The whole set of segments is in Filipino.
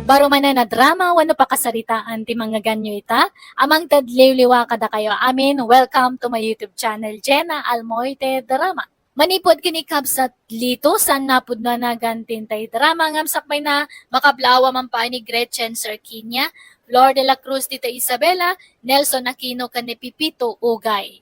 Baro man na drama, wano pa kasaritaan ti mga ganyo ita. Amang tadliw-liwa kada kayo amin. Welcome to my YouTube channel, Jenna Almoite Drama. Manipod kini kabsat lito, san napod na nagantin tay drama. Ngamsakmay na makablawa man pa ni Gretchen Serkinia, Flor de la Cruz tita Isabela, Nelson Aquino kani Pipito Ugay.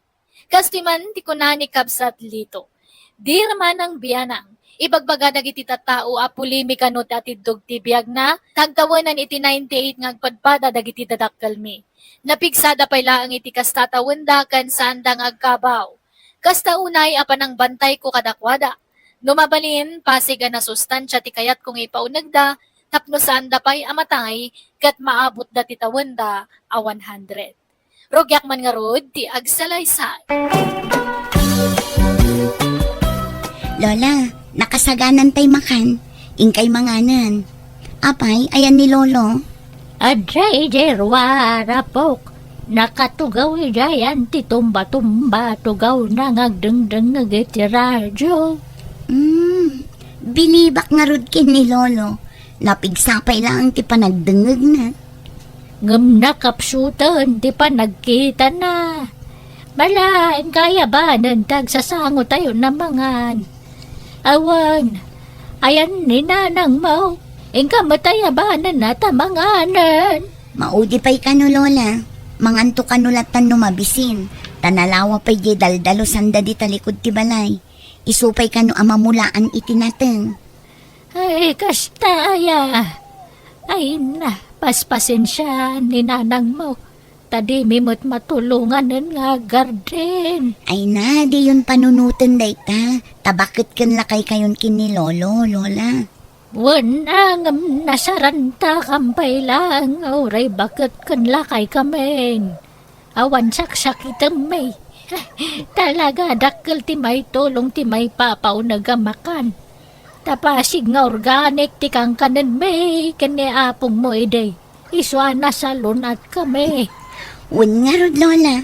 Kastiman ti kunani kabsat lito. Dirman ang biyanang. Ibagbaga dagiti tattao a pulimika no ti atidog ti biag na tagtawanan iti 98 nga agpadpada dagiti dadakkelmi. Napigsada pay laang iti kastatawenda kan sandang agkabaw. Kasta unay apan ang bantay ko kadakwada. Numabalin pasiga na sustansya ti kayat kung ipaunagda tapno sanda pay amatay kat maabot da ti tawenda a 100. Rogyak man nga rod ti agsalaysay. Lola, nakasaganan tay makan, ingkay manganan. Apay, ayan ni Lolo. Aday derwara pok, nakatugaw idayan ti tumba-tumba tugaw na ngagdengdeng ngagiti radyo. Bilibak nga rod kin ni Lolo. Napigsapay lang ti panagdengeg na. Ngam nakapsutan ti panagkita na. Malain kaya ba nantag sasango tayo na mangan? Awan, ayan ni nanang mo, ingka matayabanan na tamanganan. Maudi pa'y kano, Lola. Manganto kanulatan no mabisin. Tanalawa pa'y di daldalo sanda di talikod ti balay. Isupay kano amamulaan itinateng. Ay, kastaya. Ay na, paspasin siya ni nanang mo. Tadi mimot matulungan nga garden. Ay na, di yun panunutan day ta. Tabakit kan lakay kayon kin ni Lolo, Lola. Wanang nasaranta kampay lang. Oray bakit kan lakay kaming. Awan saksakitan may. Talaga dakkel ti may tulong ti may papaw nagamakan. Tapasig nga organic ti kang kanan may. Kani apong mo iday. Iswa na salon at kami. Wen nga rod, Lola.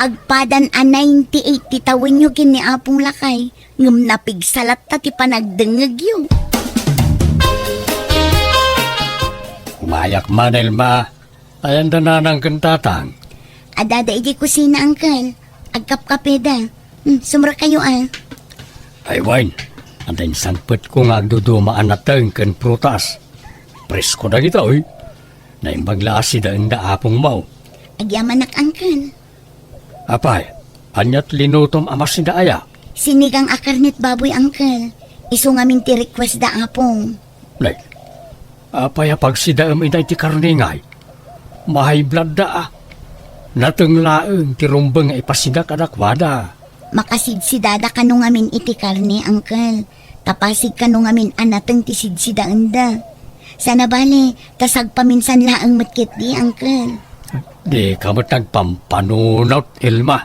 Agpadan a 98 ti tawin nyo kin ni apong lakay. Ngam napigsalat ta ti panagdengeg yun. Umayak man, Elma. Ayan da na ng kantatang. Adada iti kusina, Uncle. Agkapkapeda. Sumra kayo, ah. Ay, Wine. Andayin sangpet ko nga agdudumaan na teng kan prutas. Presko na kita, oy. Naimbaglaasi da ang apong mau. Agyamanak, Uncle. Apay, anyat linutom amas ni daaya. Sinigang akarnit baboy, Uncle. Iso ngamin ti request da apong. Nay, apay apag si daam inay ti karningay. Mahay blood da ah. Natenglaeng ti rumbeng nga ipasida kadakwada. Makasidsidada kano ngamin iti karne, Uncle. Tapasig kano ngamin anateng ti sidsidaan da. Sana bale, tasag paminsan laang matkit di, Uncle. Di ka mo't nagpampanunot, Elma.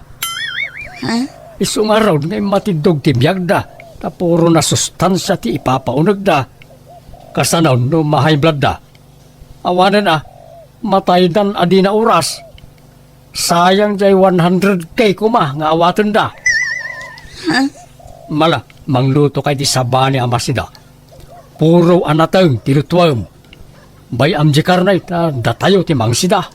Ha? Isungaraw ngay matindog ti biyag da. Tapuro na sustansya ti ipapaunag da. Kasanaw no mahay blood da. Awanan ah, matay dan adi na oras. Sayang jay 100k kuma nga awatan da. Ha? Mala, mangluto kay ti sabani amasida. Puro anateng tilutuam. Bay amjikar na ita datayo ti mangsida.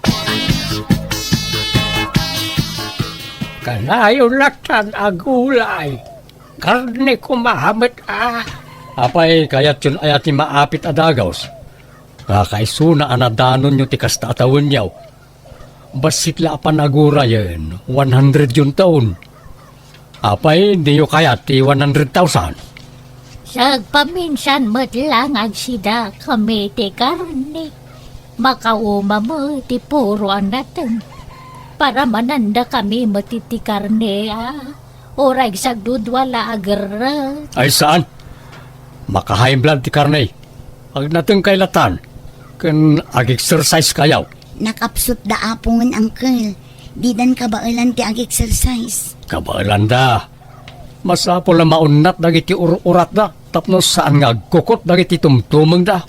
Kanayo laktan agulay. Karne ko mahamit ah. Apay kayat yun ayat ti maapit adagaws. Kakaisuna anadanon nyo ti kastatawin yaw. Basitla apan agura yun, 100 yun taon. Apay di yo kayat ti 100,000. Sagpaminsan matlang agsida kami ti karne. Makauma mo ti puro anateng. Para mananda kami matiti karne Oray sagdudwala agarat. Ay saan? Makahaim blood ti karne. Ag nateng kailatan. Kan ag-exercise kayaw. Nakapsot da apungan, Uncle. Didan kabailan ti ag-exercise. Kabailan da. Masapol na maunat dagiti urat da. Tapno saan nga agkukot dagiti tumtumeng da.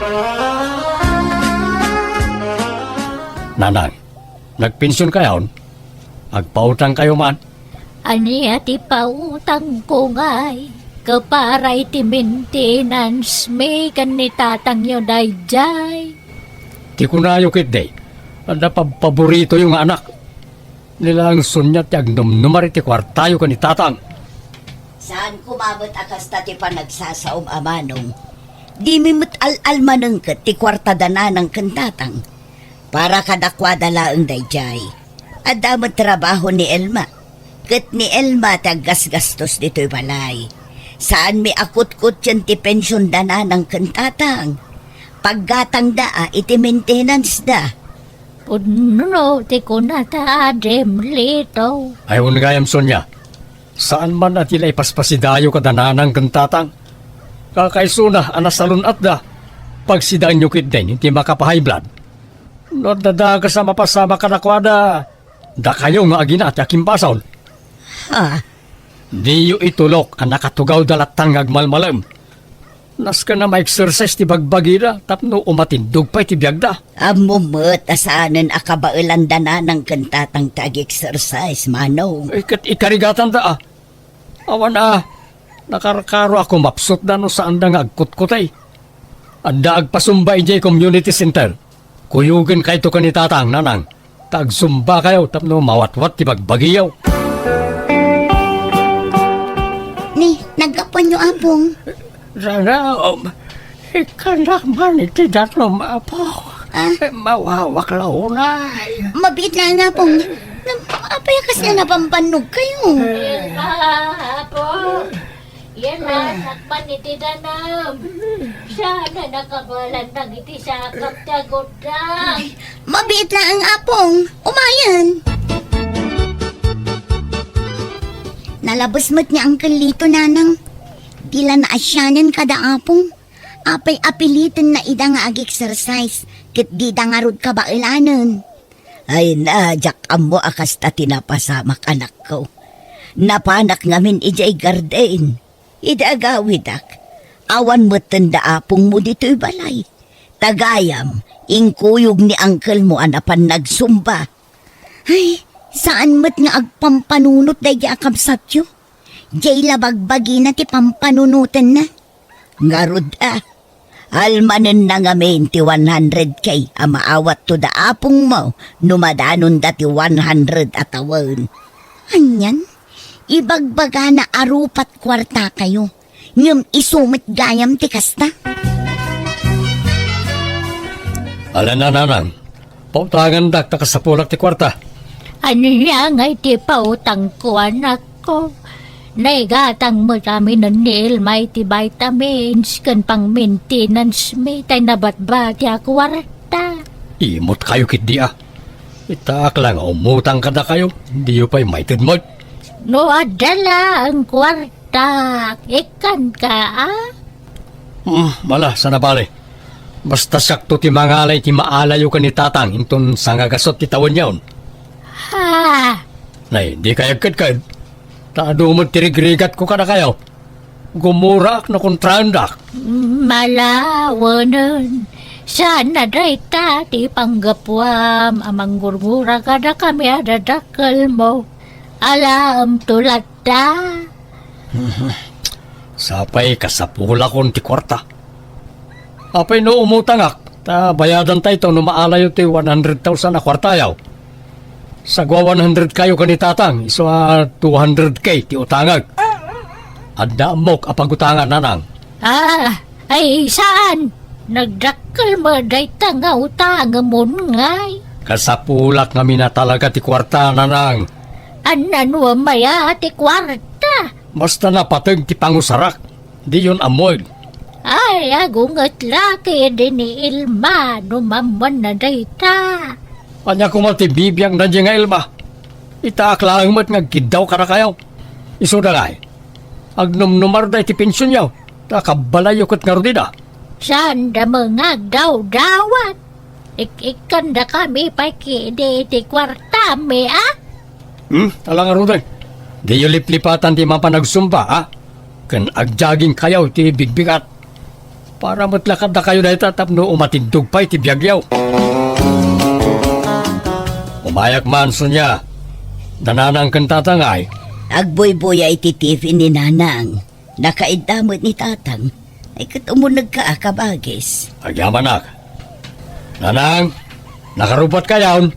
Nanang, nagpensyon kayaw? Agpautang kayo man? Aniya ti pautang ko ngay. Kaparay ti maintenance may kanitatang yun dayjay. Ti ko na yung kit day. Ang paborito yung anak. Nilang sunyat yag numari ti kwartayo ka ni tatang. Saan kumabot akas ta ti panagsasaom amanong? Di mimut al-almanang kat ti kwartada na ng kantatang. Para kadakwada laang dayjay. Adamat trabaho ni Elma. Kat ni Elma tagas-gastos dito'y balay. Saan mi akut-kut yan ti pensyon da na ng kantatang? Paggatang daa iti maintenance da. Puno, ti ko na ta, Lito. Ayaw nga yung Sonya. Saan man at ilay paspasidayo ka dananang kantatang? Kakaisuna, anasalun at da. Pag sidaan nyo kit din, hindi makapahay blood. No, dada ka sa mapasama ka na kwada. Da kayo nga agina at yakin pasol. Ha? Di yu itulok ang nakatugaw dalatang agmalmalam. Nas ka na ma-exercise ti bagbagina, tapno umatindog pa iti biyagda. Amumot asaanan akabailan da na ng kantatang tag-exercise, manong. Ikat ikarigatan da ah. Awan nakarakaro ako mapsot na no saan da nga agkutkutay. Anda agpasumbay jay community center. Kuyugin kayo to kanitatang nanang. Tagsumba kayo tapno mawatwat ti bagbagiyaw. Ni, nagkapan nyo apong. Sana, ikanak man iti datlom apo. Mawawak launay. Mabit na nga pong. Apaya kasi na napambanog kayo. Apo, yan na, sakman iti danam. Sana nakabalan na iti sakap tagodang. Mabit na ang apong. Umayan. Nalabas mo't niya ang kalito, nanang. Dila na asyanan kada apong. Apay apilitin na ida nga ag-exercise. Kit di da nga rod kabailanan. Ay na, jak amo akas ta tinapasamak anak ko. Napanak ngamin ijay garden. Idagawidak. Awan mo tanda apong mo dito'y balay. Tagayam, ingkuyog ni uncle mo anapan nagsumba. Ay, saan mo't nga agpampanunot day akam satyo? Jay labagbagi na ti pampanunutan na. Ngarod almanen na ngamin ti 100K amaawat to da apong mo numadanon dati 100 atawan. Anyan? Ibagbaga na arupat kwarta kayo. Ngam isumit gayam ti kasta. Alan na nanang. Pautangan dak takasapulak ti kwarta. Ano niya nga iti pautang ko, anak ko. Naigatang mo kami ng nil, may ti vitamins, kan pang maintenance, may tay nabatbat ya kwarta. Imot kayo kit di ah. Itaak lang, umutang ka na kayo. Hindi yung pa'y maited mo. No adala ang kwarta, ikan ka Mala, sana bale. Basta sakto ti mangalay ti maalayo ka ni tatang inton sangagasot ti tawon yaon. Ha? Nay, di kayagkad kad. Taado mo tirigrigat ko ka na kayo. Gumurak na kontrandak. Malawanan. Sana dayta ti panggapwam amang gurgura ka na kami adadakal mo. Alam tulad ta. Sapay kasapula kon ti kwarta. Apay no umutangak. Ta bayadan tayo ito no maalayo ti 100,000 na kwartayaw. Sagwa 100 kayo ka ni tatang. Iso 200K ti utangag. Adda mok apagutangan nanang. Ay saan? Nagdakal mo dayta nga utang mo ngay. Kasapulak nga mina talaga ti kwarta nanang. Anan wa maya ti kwarta. Basta napatag ti pangusarak. Di yun amoy. Ay agungat laki din ni Ilma numaman na dayta. Anya kumal ti bibiyang nandiyan nga ilma. Itaaklaan mo't nga gidaw ka na kayo. Iso na ngay. Agnumnumar da iti pensyon yaw. Takabalayo kat nga rodida. Saan da mga daw-dawat? Ikan da kami pakide ti kwarta me Alang nga rodan. Di yung liplipatan ti mapanagsumba ha. Kan agjaging kayaw ti bigbigat. Para matlakad na kayo dahil tatapno umatindog pa iti biyagyaw. Umayak man so niya. Nananang kang tatangay. Agboy-boy ay titifi ni nanang. Nakaidamot ni tatang. Ay katumunag ka akabagis. Agyaman nak. Nanang, nakarupat ka yaon.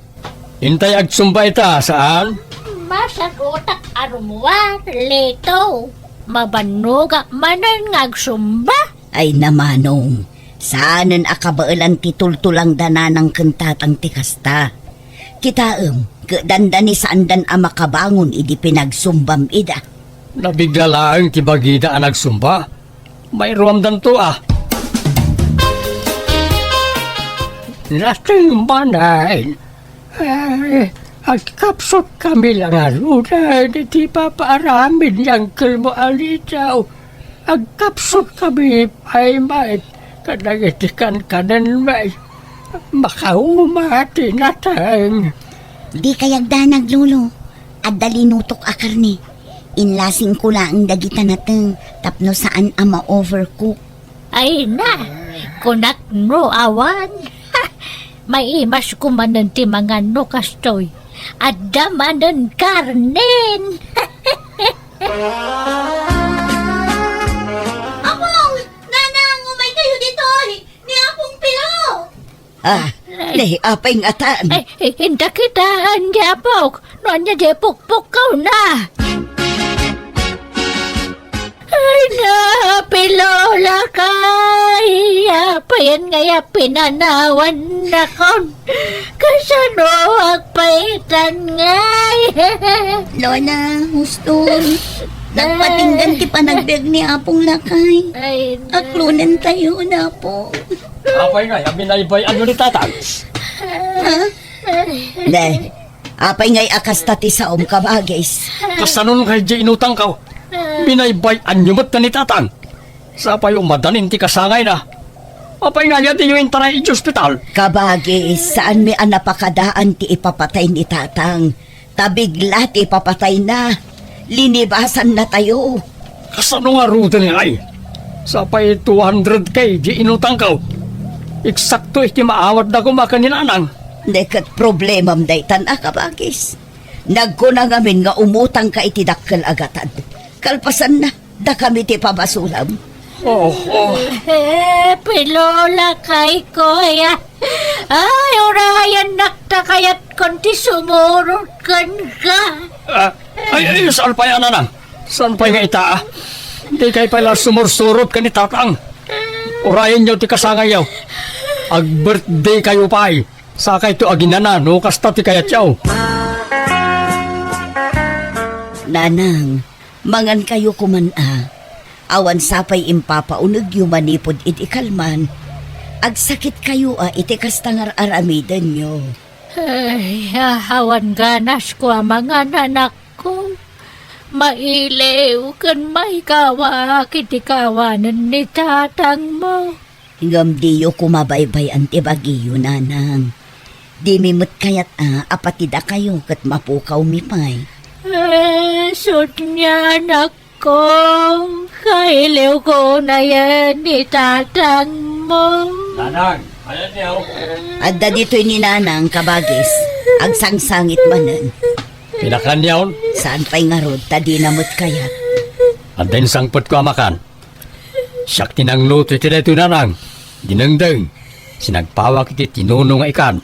Hintay agsumba ita, saan? Masagutak arumuan, Lito. Mabanuga manan ngagsumba. Ay namanong, saanan akabailan titultulang dananang kentatang tikasta. Kitaem, kedandani saandan amakabangon idi pinagsumbam ida. Nabigla lang kibagida ang nagsumba. May ruamdan to ah. Nating manay. Ay, agkapsot kami lang alunan. Di pa paaramin niyang kalmo alitaw. Agkapsot kami ay may. Kanagitikan kanan may. Makaumati natang. Di kayagdanag lolo, at dalinutok akarni. Inlasing ko lang dagita nateng tapno saan ama overcook. Ay na, kunak no awan. May imas kumanan ti mga no kastoy. At damanan karnen. Apong! Nanang, umay kayo dito! Ni Apong Pilo! Ah, di apay ngatan. Ay, hindi kita anjapok. Nonya di pukpuk kau na. Ay na, pilola kaya. Payan ngaya pinanawan na kon. Kasano agpaitan ngay. Lola, huston. Nagpatinggan ti panagbiag ni Apong Lakay. Ay na. Aklunan tayo na po. Apay nga, abinaybay ano ni tatang. De, apay ngay akas tati sa kabagis. Kasanon kay di inutang ka. Binaybay anyo mat na ni tatang. Sapay umadanin ti kasangay na. Apay nga yati yung intaray iti ospital. Kabagis, saan may anapakadaan ti ipapatay ni Tatang. Tabigla ti ipapatay na. Linibasan na tayo. Kasano nga ruta niya ay? Sapay 200k di inutang ka. Eksakto iti maawad na kumaka ni nanang. Nekat problemam daytan kabagis. Nagkuna ngamin nga umutang ka iti dakkel agatan. Kalpasan na, da kami ti pabasulam. Oh. Pilola kay koya. Ay, orayan nakta kayat konti sumurot kan ka. Ay, saan pa yan nanang? Saan pa nga ita ah? Di kay pala sumursurot ka ni tatang. Urayan niyo ti kasangay yaw. Ag-birthday kayo pa ay. Sakay to aginana, no kasta ti kayat yaw. Nanang, mangan kayo kuman awan sapay impapaunag yu manipod iti kalman. Agsakit kayo iti kastangar aramidan nyo. Ay, hawan ganas ko ang mga nanak ko. Mailew kan may kawa kitikawanan ni tatang mo. Ngam diyo kumabaybay ang tibagiyo, nanang. Di mimot kayat apatida kayo kat mapukaw mipay. Sut niya anak ko. Kailew ko na yan ni tatang mo. Nanang, ayan niyaw. Adda dito'y ni nanang kabagis. Agsangsangit manan. Pinakan yaw. Saan pa'y nga rod, tadi namot kayat. At din sangpot ko amakan. Siyak tinangluto iti dito nanang. Dinengdeng. Sinagpawak iti tinunong nga ikan.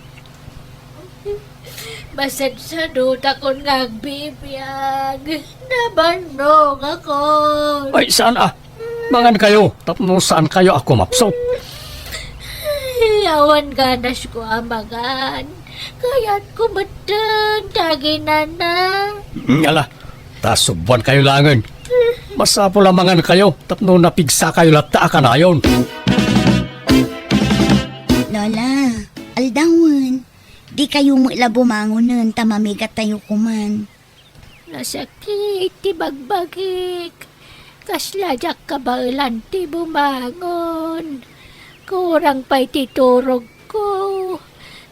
Basad sa duta ko nagbibiyag. Nabanog ako. Ay, saan ah? Mangan kayo. Tapno saan kayo ako mapsot? Awan ganas ko amagan. Kaya't kumatan, taginan na. Ngala, tasubuan kayo langan. Masapo lamangan kayo. Tapno napigsa kayo lata ka na yun. Lola, aldawan. Di kayo mo ila bumangon tamamigat tayo kuman. Nasakit, ti bagbagik. Kaslajak kabailan ti bumangon. Kurang pa'y titurog ko.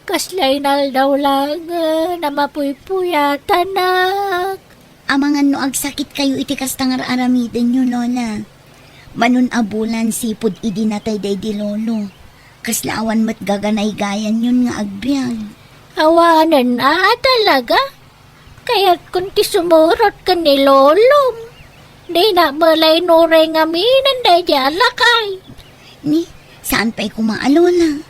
Kaslay naldaw lang na mapuypuyatan nak. Amangan no agsakit kayo iti kastangar aramidan nyo, Lola. Manun abulan sipod idi natay day di lolo. Kaslaawan mat gaganay-gayan yun nga agbyag. Awanan talaga. Kaya't kunti sumurot ka ni lolong. Di na malay nuray ngaminan day alakay. Ni, saan pa'y kumaalala?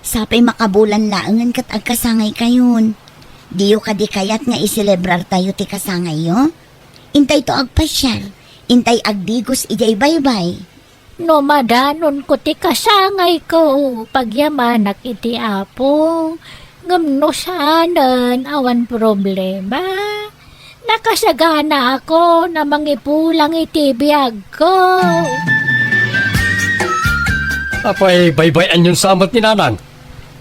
Sapay makabulan laangan kat agkasangay kayon. Diyo ka di kayat nga iselebrar tayo ti kasangay yo. Intay to agpasyal. Intay agdigos ijay baybay. No madanon ko ti kasangay ko, pagyamanak iti apo. Ngamno sanan, awan problema. Nakasagana ako na mangipulang iti biyag ko. Apay baybayan yung samot ni nanang.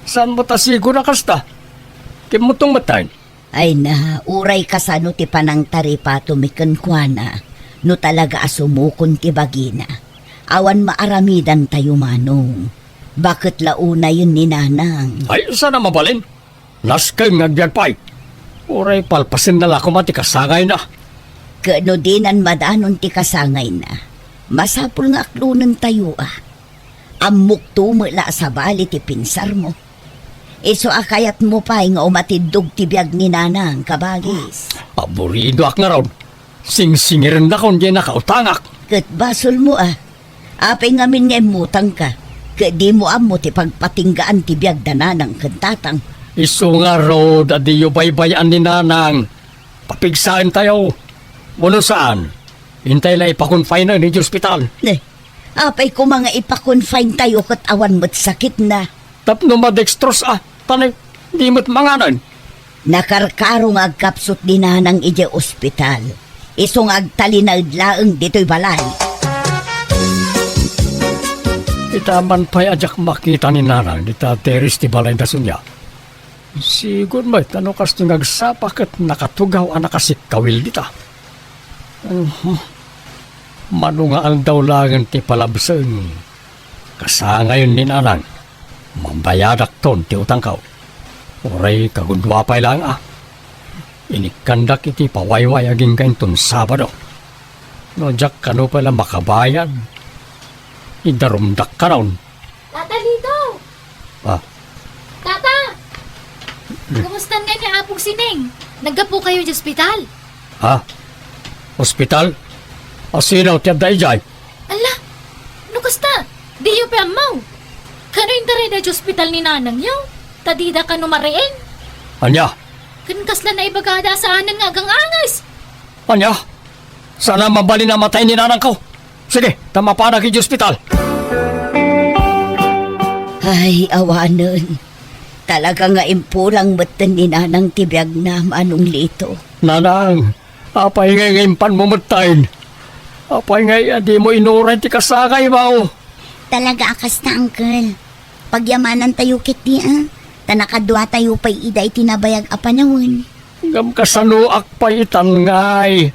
Saan mo tasigo na kasta? Kim mo tong matayin. Ay na, uray kasano ti panang taripa tumikan kwa na. No talaga asumukon ti bagina. Awan maaramidan tayo manong. Bakit launa yun ni nanang? Ay, sana mabalin. Naskay ngagbiag pa'y. Uray palpasin na lako mati kasangay na. Kano dinan madanon ti kasangay na. Masapul nga aklunan tayo Amok tumula sa bali ti pinsar mo. Iso akayat mo pa nga umatidog ti biyag ni nanang kabagis. Aburido ak nga raw. Sing-singirin na kung di nakautangak. Kat basol mo Apay ngamin nga imutang ka. Kat di mo amo ti pagpatinggaan ti biyag da nanang kantatang. Iso nga raw, dadiyo baybayan ni nanang. Papigsaan tayo. Wano saan? Hintay na ipakonfine na ni hospital. Apay ko mga ipakonfine tayo kat awan mo't sakit na. Tapno madextros Tanay, di mo't manganan. Nakarkarong agkapsot din nanang ije ospital. Isong agtalinag laeng dito'y balay. Itaman pa'y ajak makita ni nanang dita teris ti balay da sunya. Sigur mo't ano kas nagsapak at nakatugaw nakasikawil dita. Manungaan daw lang ti palabseng. Kasangayon ni nanang. Mambayadak ton ti utang kao. Oray kagundwa pa'y lang Inikandak iti pawayway aging kain ton Sabado. No jak kano pala makabayan. Idarumdak ka raon. Tata Lito! Tata! Kumusta nga ni Apong Sineng? Naggapo kayo sa ospital? Hospital? Asinaw tiyad da ijay. Ala! Ano kasta? Di yung pamaw? Kano yung taray na sa ospital ni nanang yaw? Tadida ka numarain? Anya? Kan kasla na ibagada sa anang agang angas? Anya? Sana mabali na matay ni nanang ko. Sige, tama pa na kay hospital. Ay, awanon. Talaga nga impulang matan ni nanang tibiyag na manong lito. Nanang, apay ngayon pan mo matayin. Apay ngayon di mo inuran ti kasakay mo. Talaga akas na, uncle. Pagyamanan tayo kiti Tanakadwa tayo pa'y iday tinabayag apanawin. Gam kasanuak pa itangay.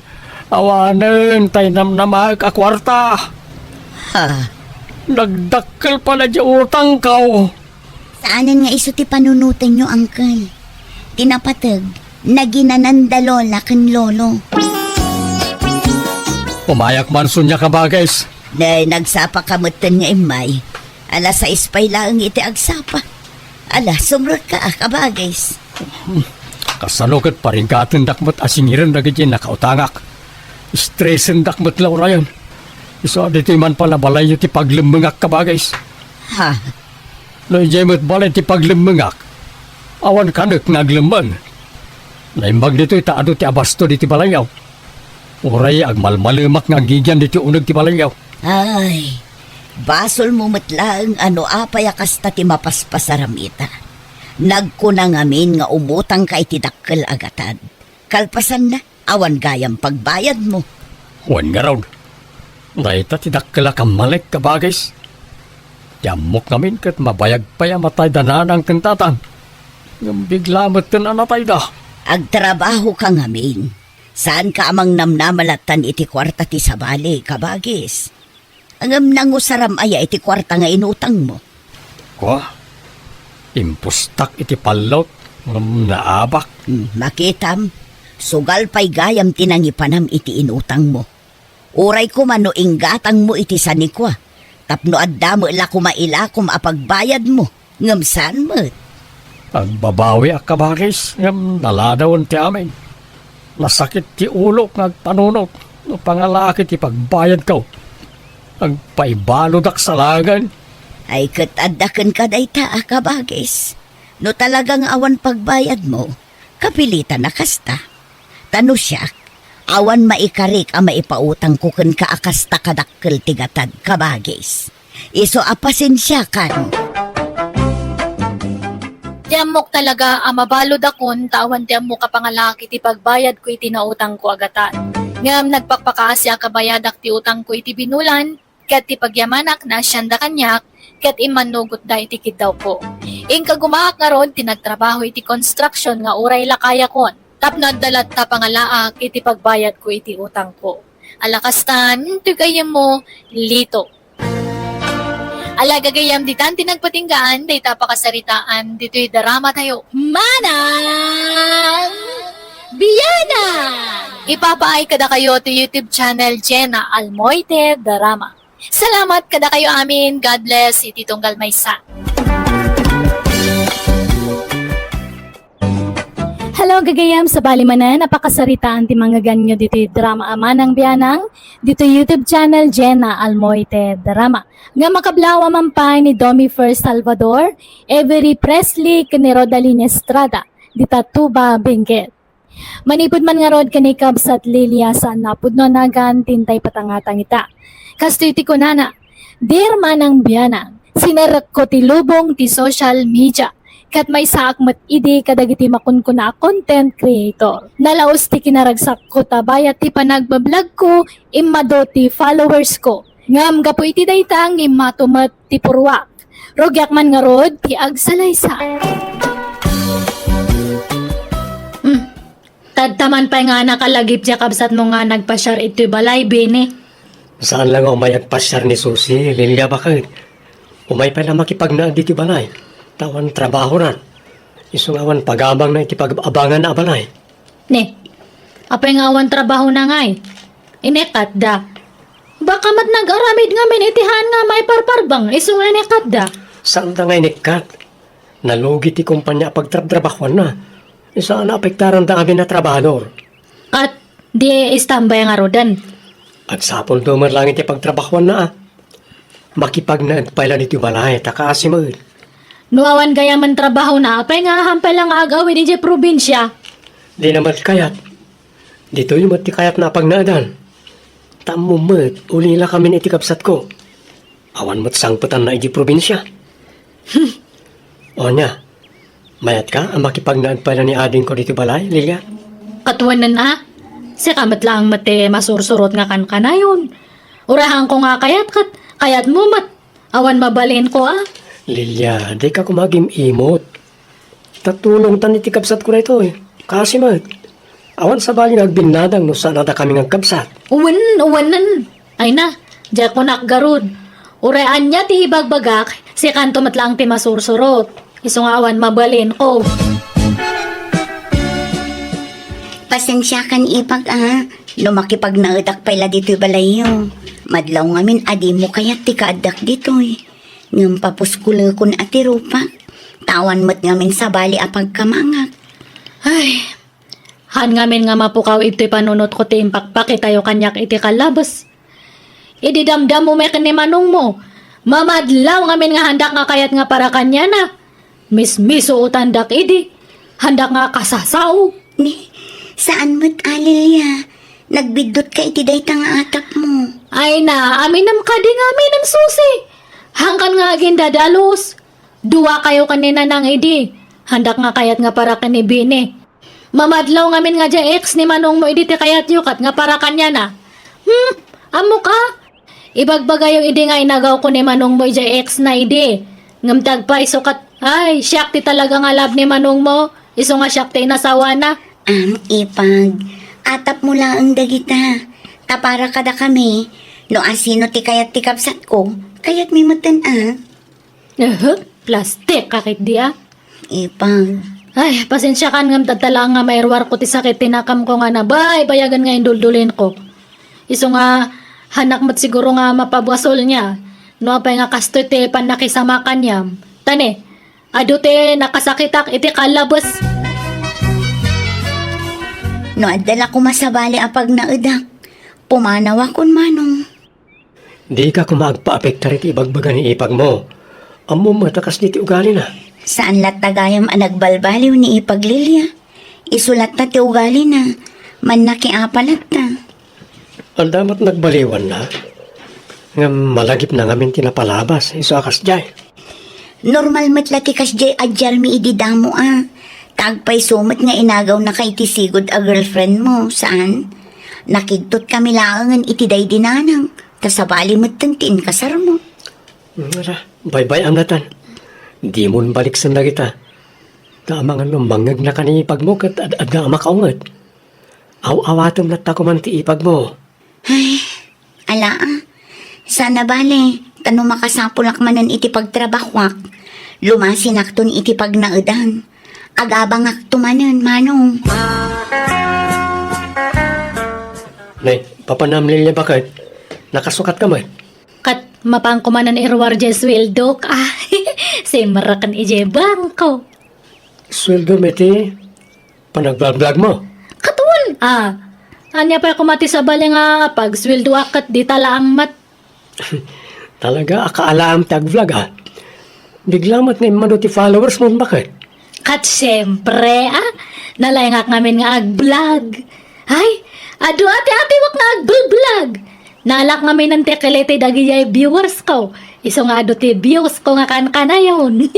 Awanan tayo namnamag akwarta. Nagdakkel pala di utang kao. Saanan nga iso ti panunutan nyo, uncle? Tinapatag, naginanandalola kan lolo. Pumayak man sunya ka bagais. Nagsapa kamutan nga imay. Alas 6 pa'y lang iti agsapa. Sumrot ka kabagais. Kasanukat pa rin katin dakmat asingiran na ganyan nakautangak. Stressin dakmat law rayon. Iso dito man pala balay yung ti paglumungak kabagais. No ijay mo't balay ti paglumungak. Awan kanak naglumang. Naimbag dito itaado ti abasto di ti balayaw. Uray agmalmalumak nga gigyan dito unag ti balayaw. Ay, basol mo matlang apay akasta ti mapaspasaramita. Nagkunang amin nga umutang ka iti dakkel agatan. Kalpasan na, awan gayam pagbayad mo. Huwan nga raw. Naita ti dakkel akamalik kabagais. Yamok namin kat mabayag pa matay dananang kantatang. Ngam bigla matan anatay da. Agtrabaho ka ngamin. Saan ka amang namnamalatan iti kwarta ti sabali kabagis? Angam nangusaram aya iti kwarta nga inutang mo. Impustak iti palot. Ngam naabak. Makitam, sugal pa'y gayam tinangipanam iti inutang mo. Uray ko mano inggatang mo iti sanikwa. Tapno adda mo ila kumailakom apagbayad mo. Ngam saan mo? Agbabawi ak kabagis. Ngam naladawon ti amin. Nasakit ti ulo ngagpanunot. No pangalakit ti pagbayad ko. Agpaibalodak sa lagan. Ay katadakan ka dayta kabagis. No talagang awan pagbayad mo, kapilitan na kasta. Tano siya, awan maikarik ang maipautang kukun ka akasta kadakkel tigatad kabagis. Iso apasensya kan. Tiamok talaga mabalod akon, tawan tiamok ka pangalaki ti pagbayad ko iti nautang ko agatan. Ngam nagpakpakaasya kabayadak ti utang ko iti binulan, kat ti pagyamanak na siyanda kanyak, kat imanugot da iti kidaw ko. Ing kagumahak nga ron, tinagtrabaho iti construction nga uray lakaya kon. Tapnad dalat ta pangalaak iti pagbayad ko iti utang ko. Alakastan, tugayam mo, lito. Alagagayam ditan tinagpatinggaan, dayta pakasaritaan, dito'y darama tayo. Manang Biyana! Ipapaay kada kayo to YouTube channel Jenna Almoite Darama. Salamat kada kayo amin. God bless. Iti Tunggal Maysa. Hello gagayam sa balimanan, napakasaritaan ti mga ganyo dito drama Manang Biyanang, dito YouTube channel Jenna Almoite Drama. Nga makablawa man pa ni Domi First Salvador, Avery Presley, ni Rodaline Estrada, dita Tuba Benguet. Manipod man nga rod kanikab sa Lilia sa napudno nagan tintay patangatang ita. Kasto iti kunana, Dear Manang Biyanang, sinarak ko ti lubong ti social media. Kat may saak mat idi kadagiti makunkuna content creator. Nalaos ti kinaragsak ko tabayat ti panagbablog ko, imado ti followers ko. Ngam gapo iti daytang imatumat ti purwak. Rogyak man nga rod ti agsalaysa. Tadtaman pa nga nakalagip siya kabsat mo nga nagpasyar ito balay, Bini. Saan lang ang may agpasyar ni Susi, Lilia bakit? Umay pa na makipagnaan dito balay. Tawan trabaho ran. Isungawan pagabang na iti pag-abangan na balay. Ne, apay nga awan trabaho na ngay. Inekat da. Baka mat nag-aramid nga min itihan nga may parparbang, isunga inekat da. Saan da nga inikat? Nalugi ti kumpanya pagtrabahuan na. Saan apektaran da kami na trabahador? At di istambay nga rodan. At sapol duman lang iti pagtrabahuan na Makipagnaad pa ilan iti balay, takaasimod. Nuawan gaya man trabaho na, apay nga hampay lang agawin di probinsya. Di naman kayat. Dito yung mati kayat na pagnaadan. Tamumot, uli nila kami iti kapsat ko. Awan mo't sangputan na iti probinsya. O niya, mayat ka ang makipagnaad pala ni ading ko dito balay, Lilia? Katuwanan na, si kamat lang mati masursurot nga kan kanayon. Urahan ko nga kayat mo mat, awan mabalin ko Lilia, di ka kumagim imot. Tatulong tan iti kapsat ko na ito Kasi mat, awan sa bali nagbinadang no saan nada kami ngagkapsat. Uwanan. Ay na, diya ko nakgarod. Uraan niya ti hibagbagak, si kanto matlang ti masursurot. Isungawan mabalin ko. Pasensya kan ipag lumaki pag naudak pala dito balayo. Madlaw ngamin adi mo kaya ti kaadak dito Ngam papuskula kun ati rupa. Tawan mo't ngamin sa bali apag kamangak. Ay, han ngamin nga mapukaw ito'y panunot ko ti impakpaki tayo kanyak iti kalabas. Ididamdam mo may kanimanong mo. Mamadlaw ngamin nga handak nga kayat nga para kanya na. Mismiso utandak idi. Handak nga kasasaw. Ni, saan mo't Lilia? Nagbidot ka iti dayta nga atap mo. Ay na, amin nam kadi nga amin ang susi. Hangkan nga agin dadalos. Dua kayo kanina nang idi. Handak nga kayat nga para kani Bini. Mamadlaw ngamin nga dya ex ni manong mo idi ti kayat yukat nga para kanya na. Amo ka? Ibagbagay yung idi nga inagaw ko ni manong mo dya ex na idi. Ngamtag pa isukat. Ay, siyak ti talaga nga lab ni manong mo. Iso nga siyak ti nasawa na. Ipag, atap mo lang ang dagita. Tapara kada kami. No asino ti kayat ti kapsat ko, kayat may matan Plastik kakit di Ipag. Ay, pasensya kan ngam tatala nga mairwar ko ti sakit tinakam ko nga na bay, bayagan nga induldulin ko. Iso nga, hanak mat siguro nga mapabwasol niya. No apay nga kasto ti panakisamakan niya. Tane, adu ti nakasakitak iti kalabas. No adala ko masabali apag naudak. Pumanaw akon manong. Di ka kumagpa-apektar iti ibagbaga ni ipag mo. Amo matakas niti ugali na. Saan lat tagayam ang nagbalbaliw ni Ipaglilya? Isulat na ti ugali na. Man nakiapalat na. Ang damat nagbaliwan na. Nga malagip na ngamin tinapalabas. Iso akas jay. Normal matlati kas jay adjar mi ididamo Tagpay sumat nga inagaw na kay tisigod a girlfriend mo. Saan? Nakigtot kami laangan itiday dinanang. Tasabali mo't tantin kasar mo. Wala, bye-bye ang natan. Di mo balik sa na kita. Tamang bangag na kani ipagmok at adga makaungat. Aw-awatom na tako man ti ipag mo. Ay, ala Sana bale, kano makasapulak manan iti pagtrabahwak. Lumasinak ton iti pagnaudan. Agabangak tumanan, manong. Nay, papanamlil niya bakit? Nakasukat ka man. Kat mapangkumanan irwar dyan sweldo ka. Simrakan ije bangko. Sweldo meti, panagblog-blog mo. Katul! Anya pa kumati sa bali nga pag sweldo akat di talaang mat. Talaga, akaalam tag-vlog Bigla mo't na manuti followers mo bakit? Kat siyempre nalayangak namin nga ag-vlog. Ay, ado ati-ati wak nga ag-vlog. Nalak ngamin ng tekelete dagiyay viewers ko. Iso nga ado ti views ko nga kan-kana yun.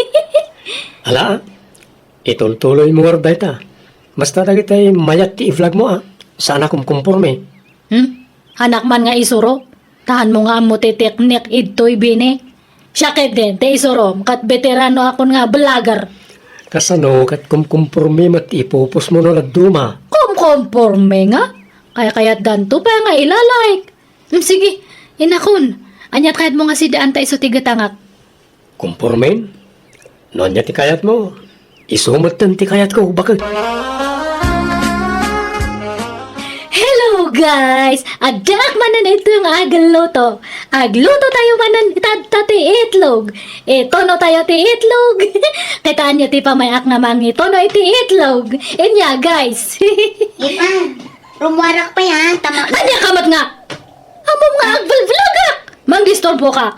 Ala, itultuloy mo warday ta. Basta dagi tayo mayat ti i-vlog mo Sana kumkumpurme. Anak man nga isuro. Tahan mo nga mo ti teknik idtoy bini. Syakit din, ti isuro. Kat veterano akon nga vlogger. Kasano kat kumkumpurme mat ipupos mo no nagduma. Kumkonforme nga. Kaya ganto pa nga ilalike. Sige, inakon. Anyat kayat mo nga si daan tayo ti gatangak. Kumpurmen? Noon niya ti kayat mo. Isumot tan ti kayat ko. Bakit? Hello guys! Adak manan ito yung agluto. Agluto tayo manan ti itlog. Ito no tayo ti itlog. Kitaan niyo ti pamayak nga mang ito no iti itlog. Inya guys. Ipan, rumwarak pa yan. Tama. Anya kamat nga. Amom nga agvlog-vlogak. Mang disturbo ka.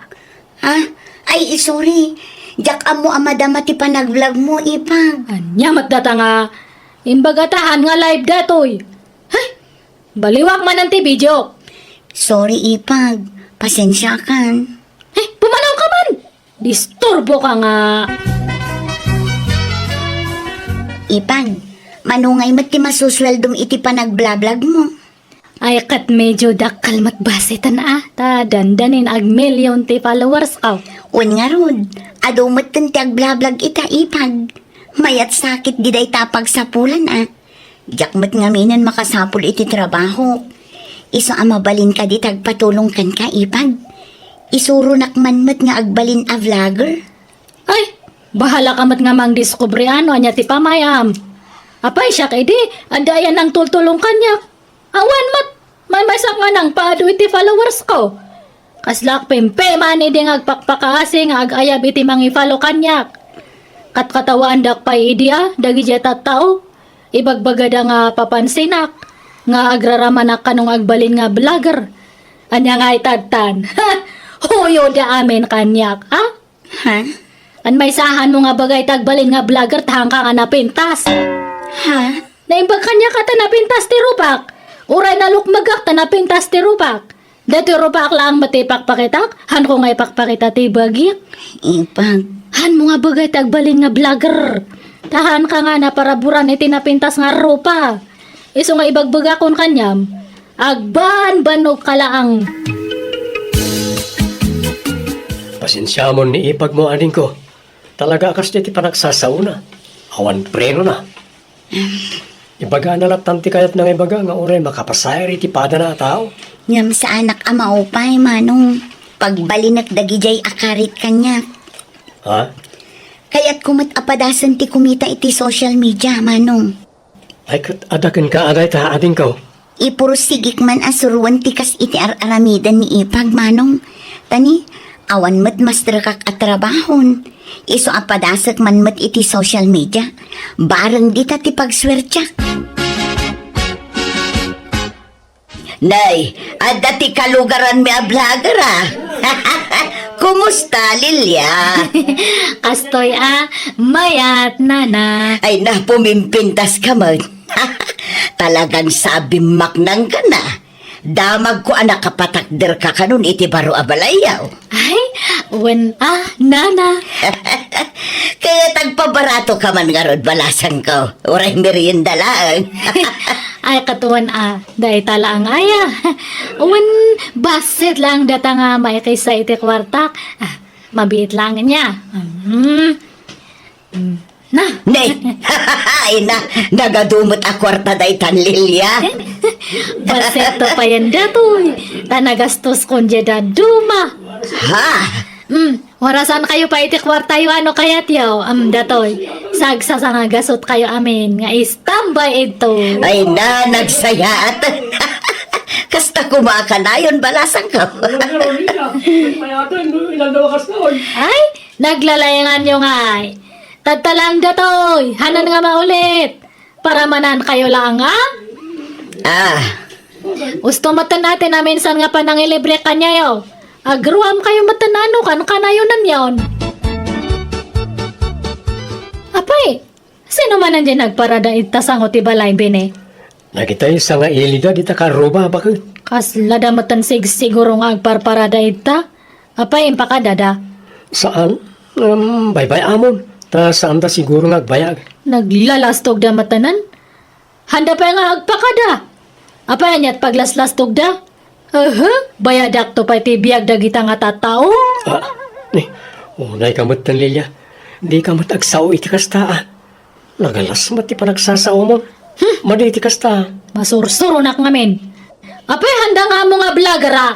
Ay, sorry. Jak amo amadama ti panag-vlog mo, Ipag. Anya matdata nga. Imbagatahan nga live datoy. Hay! Baliwak man ang ti video. Sorry, Ipag. Pasensya kan. Hey, pumanaw ka man! Disturbo ka nga. Ipag, manungay mat ti masusweldom iti panag-vlog mo. Ay kat medyo dakal matbasitan ta dandanin ag milyon ti followers ka. Un nga rod, ado mat ti ag-vlog ita, Ipag. Mayat sakit di day tapag sa pulan Jak mat nga minan makasapul iti trabaho. Iso amabalin ka di tagpatulong kan ka, Ipag. Isuro nakman mat nga agbalin a vlogger. Ay, bahala ka mat nga mang diskubre ano anya ti pamayam. Apay siya kay di, andayan ng tultulong kanya. Awan mat, may masak nga nang paado iti followers ko. Kaslak pimpe man idi nga agpakpakasi nga agayab iti mangi follow kanyak. Katkatawaan dak pa idi dagi jeta tao. Ibagbagada nga papansinak, nga agraramanak kanong agbalin nga vlogger. Anya nga itadtan. Huyo da amin kanyak, Ha? An may sahan mo nga bagay tagbalin nga vlogger tahang ka nga napintas. Ha? Naimbag kanya ka ta napintas ti rupak. Uray na lukmagak ta napintas ti rupak. Dati rupak lang matipak pakitak, han ko nga ipakpakita ti bagik. Ipag. Han mo nga bagay tagbalin nga vlogger. Tahan ka nga na paraburan iti napintas nga rupa. Iso nga ibagbagakon kanyam. Agban banog kalaang. Pasensya mo ni ipag mo aning ko. Talaga akas ti panagsasauna. Awan preno na. Ibaga na laptan ti kayat ng ibaga nga oray makapasayar iti pada na tao. Ngam sa anak amaupay, manong. Pagbalinak dagijay akarit kanya. Ha? Kaya't kumat apadasan ti kumita iti social media, manong. Ay kat adakan ka aday ta ating ko. Ipurusigik man asuruan ti kas iti aramidan ni Ipag, manong. Tani, awan mat mas drakak at trabahon. Iso apadasak man mat iti social media. Barang dita ti pagswertyak. Nay, adda ti kalugaran mi a vlogger Kumusta, Lilia? Kastoy mayat nana. Ay na, pumimpintas ka man. Talagang sabi maknang ka na. Damag ko anak kapatakder ka kanun iti baro abalayaw. Ay, nana. Kaya tagpabarato ka man nga rod balasan ko. Uray merienda lang. Ay, katuan dahil tala ang aya. Basit lang data nga may kaysa iti kwartak. Mabiit lang niya. Na. Nay, ay na, nagadumot a kwarta da itan Lilia. Basit to pa yan datoy. Tanagastos kon dyan duma. Ha? Warasan kayo pa iti kwarta yung ano kaya tiyo, datoy. Sagsasa nga gasot kayo amin, nga istambay ito. Ay na, nagsayat. Kasta kumaka na yun, balasan ko. Ay, naglalayangan nyo nga ay. Tatalang datoy, hanan nga maulit. Para manan kayo lang Gusto matan natin na minsan nga pa nangilibre kanya yo. Agruam kayo matanano kan kanayonan yon. Apay, sino man nandiyan nagparada itasang o tibalay bine? Nakita yung sa nga ilida, di ta karuba, bakit? Kaslada matan siguro nga agparparada ita. Apay, impakadada. Saan? Bye-bye amon. Ta saan ta siguro nga agbayag? Naglalastog da matanan? Handa pa nga agpakada. Apay, anyat paglaslastog da? Bayadak to pa tibiyag dagita nga tatao? Unay kamot ng Lilia. Di kamot agsaw iti kastaan. Nagalas mati pa nagsasaw mo. Madi iti kasta. Masursuro nak ngamin. Apay, handa nga mo nga blagara.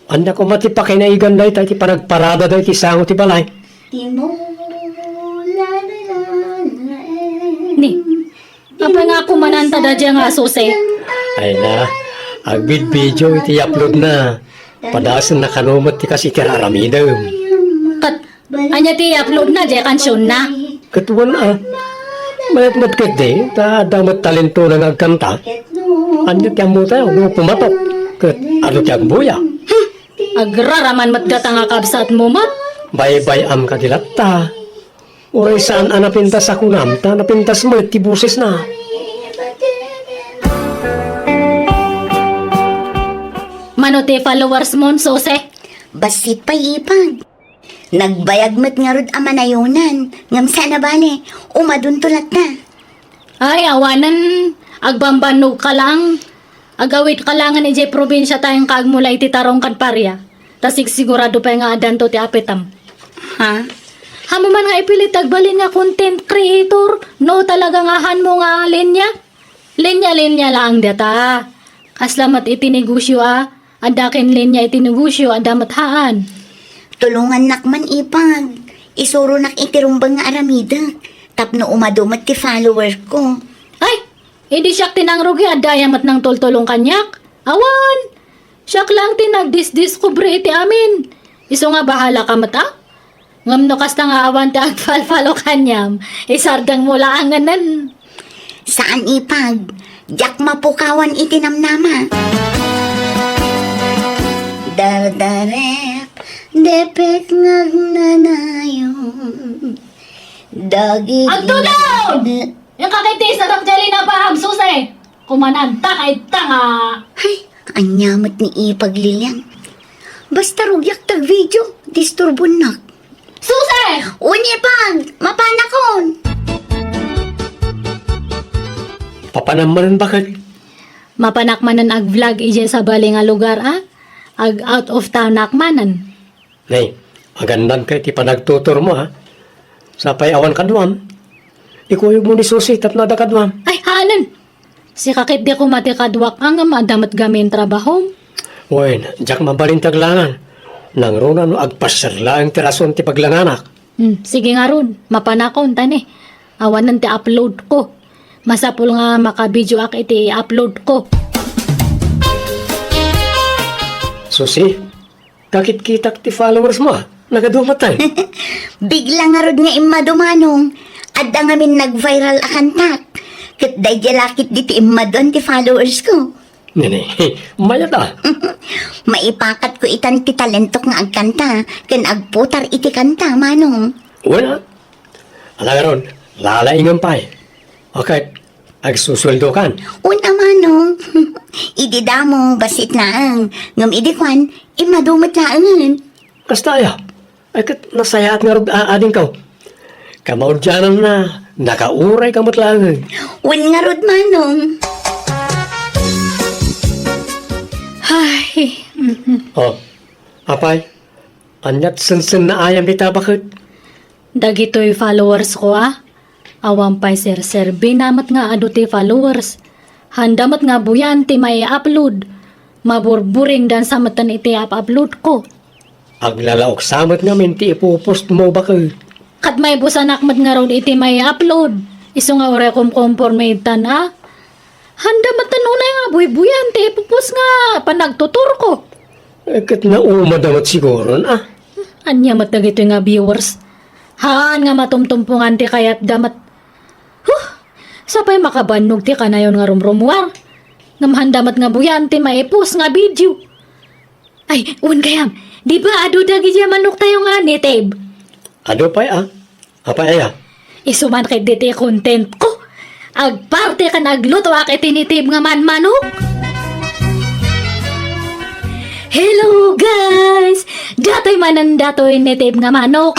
Anda ko mati pa kinaigan da iti panagparada da iti sango ti balay. Ni, apay nga kumananta da dyan nga suse. Ay na, agbid video iti upload na. Padasan na kanumot ti kasi kiraramidam. Kat, anya ti upload na dyan kansyon na. Katuan mayat kat di, ta damat talento na nagkanta. Anya ti amo tayo, no pumatok. Kat ano ti agbuya. Agraraman matgata nga kabsat mo mat. Bye-bye am kadilatta. Oray saan napintas ako namta, napintas mo ti buses na. Mano ti followers mo, suse? Basit pa ipag. Nagbayag mat nga rod amanayunan. Ngam sana bale, umaduntulat na. Ay, awanan. Agbambanog ka lang. Agawit ka lang ni Jay probinsya tayong kaagmula iti tarong kan parya. Tasig sigurado pa nga adanto ti apetam. Ha? Hamo man nga ipilit agbalin nga content creator. No talaga nga han mo nga linya. Linya lang data. Kaslamat itinegosyo Adakin linya itinegosyo adamat haan. Tulungan nakman ipag. Isuro nak itirumbang nga aramida. Tapno umadumat ti follower ko. Ay! Hindi siyak tinangrugi adayamat ng tultulong kanyak. Awan! Siyak lang tinagdisdiscover iti amin. Iso nga bahala ka mata? Ngam no kasta nga awan ti agfalfalo kanyam. Isardang mula anganan. Saan ipag? Diyak mapukawan itinamnama. Dardarep, depet ngagnanayon. Dagit... Ang tulong! Yung kakaitis na takjali na paham susay. Kumananta kay tanga. Ay, anyamat ni ipag Lilian. Basta rugyak tag video, disturbon nak. Susay! Unipag, mapanakon. Papanamanan bakit? Mapanakmanan ag vlog ije sa bali nga lugar Ag out of town nakmanan. Nay, magandan kay ti panagtutor mo Sapay awan kadwam. Ikuyog mo ni Susi tapno da kadwam. Ay, hanan! Si kakit di ko matikadwak ang madamat gamin trabaho. Wen, jak mabalintag langan. Nang runa no agpasarla ang tirason ti paglanganak. Sige nga ron, mapanakon tani. Awanan ti upload ko. Masapul nga makabidyo ak iti upload ko. Susi, kakit kitak ti followers mo Nagadumatay. Bigla nga rod nga imadumanong. Adda nga min nag-viral akantak. Kat day jalakit diti imadon ti followers ko. Nene, mayat ah. Maipakat ko itan ti talentok nga agkanta, ken agputar iti kanta, manong. Wala. Alagaron, lalaingan pa eh. Okay, agsusweldo kan. Una manong, idida mo, basit laang, ngam idikwan, imadumot laangan. Kastaya, ay kat nasayaat nga rin aading ka. Kamaudyanan na, nakauray kamot lang. Wen nga rod manong. Ay, Oh, apay, anyat sensen na ayam kita bakit? dagitoy followers ko Awang pay sir binamat nga ado ti followers. Handamat nga buyan ti may upload. Maburburing dan sa matan iti upload ko. Aglalaok samot nga minti ipupost mo bakit? Kat may busanak mat nga ron iti may upload. Iso nga ore conformate tan Handamat unay nga buyan ti ipupos nga panagtutur ko. Eh, kat naumadamat siguro na. Anya mat dagitoy nga viewers. Haan nga matumtumpungan ti kayat damat. Sapay makabanog ti kanayon nga rumrumuar. Ngamhandamat nga buyan ti maipos nga video. Ay, un kayam, di ba ado dagi dya manok tayo nga ni Teb? Ado pa'y Apay aya. Isuman kay diti content ko. Agparte ka nagluto akit ni Teb nga manok. Hello guys! Datoy manan datoy ni Teb nga manok.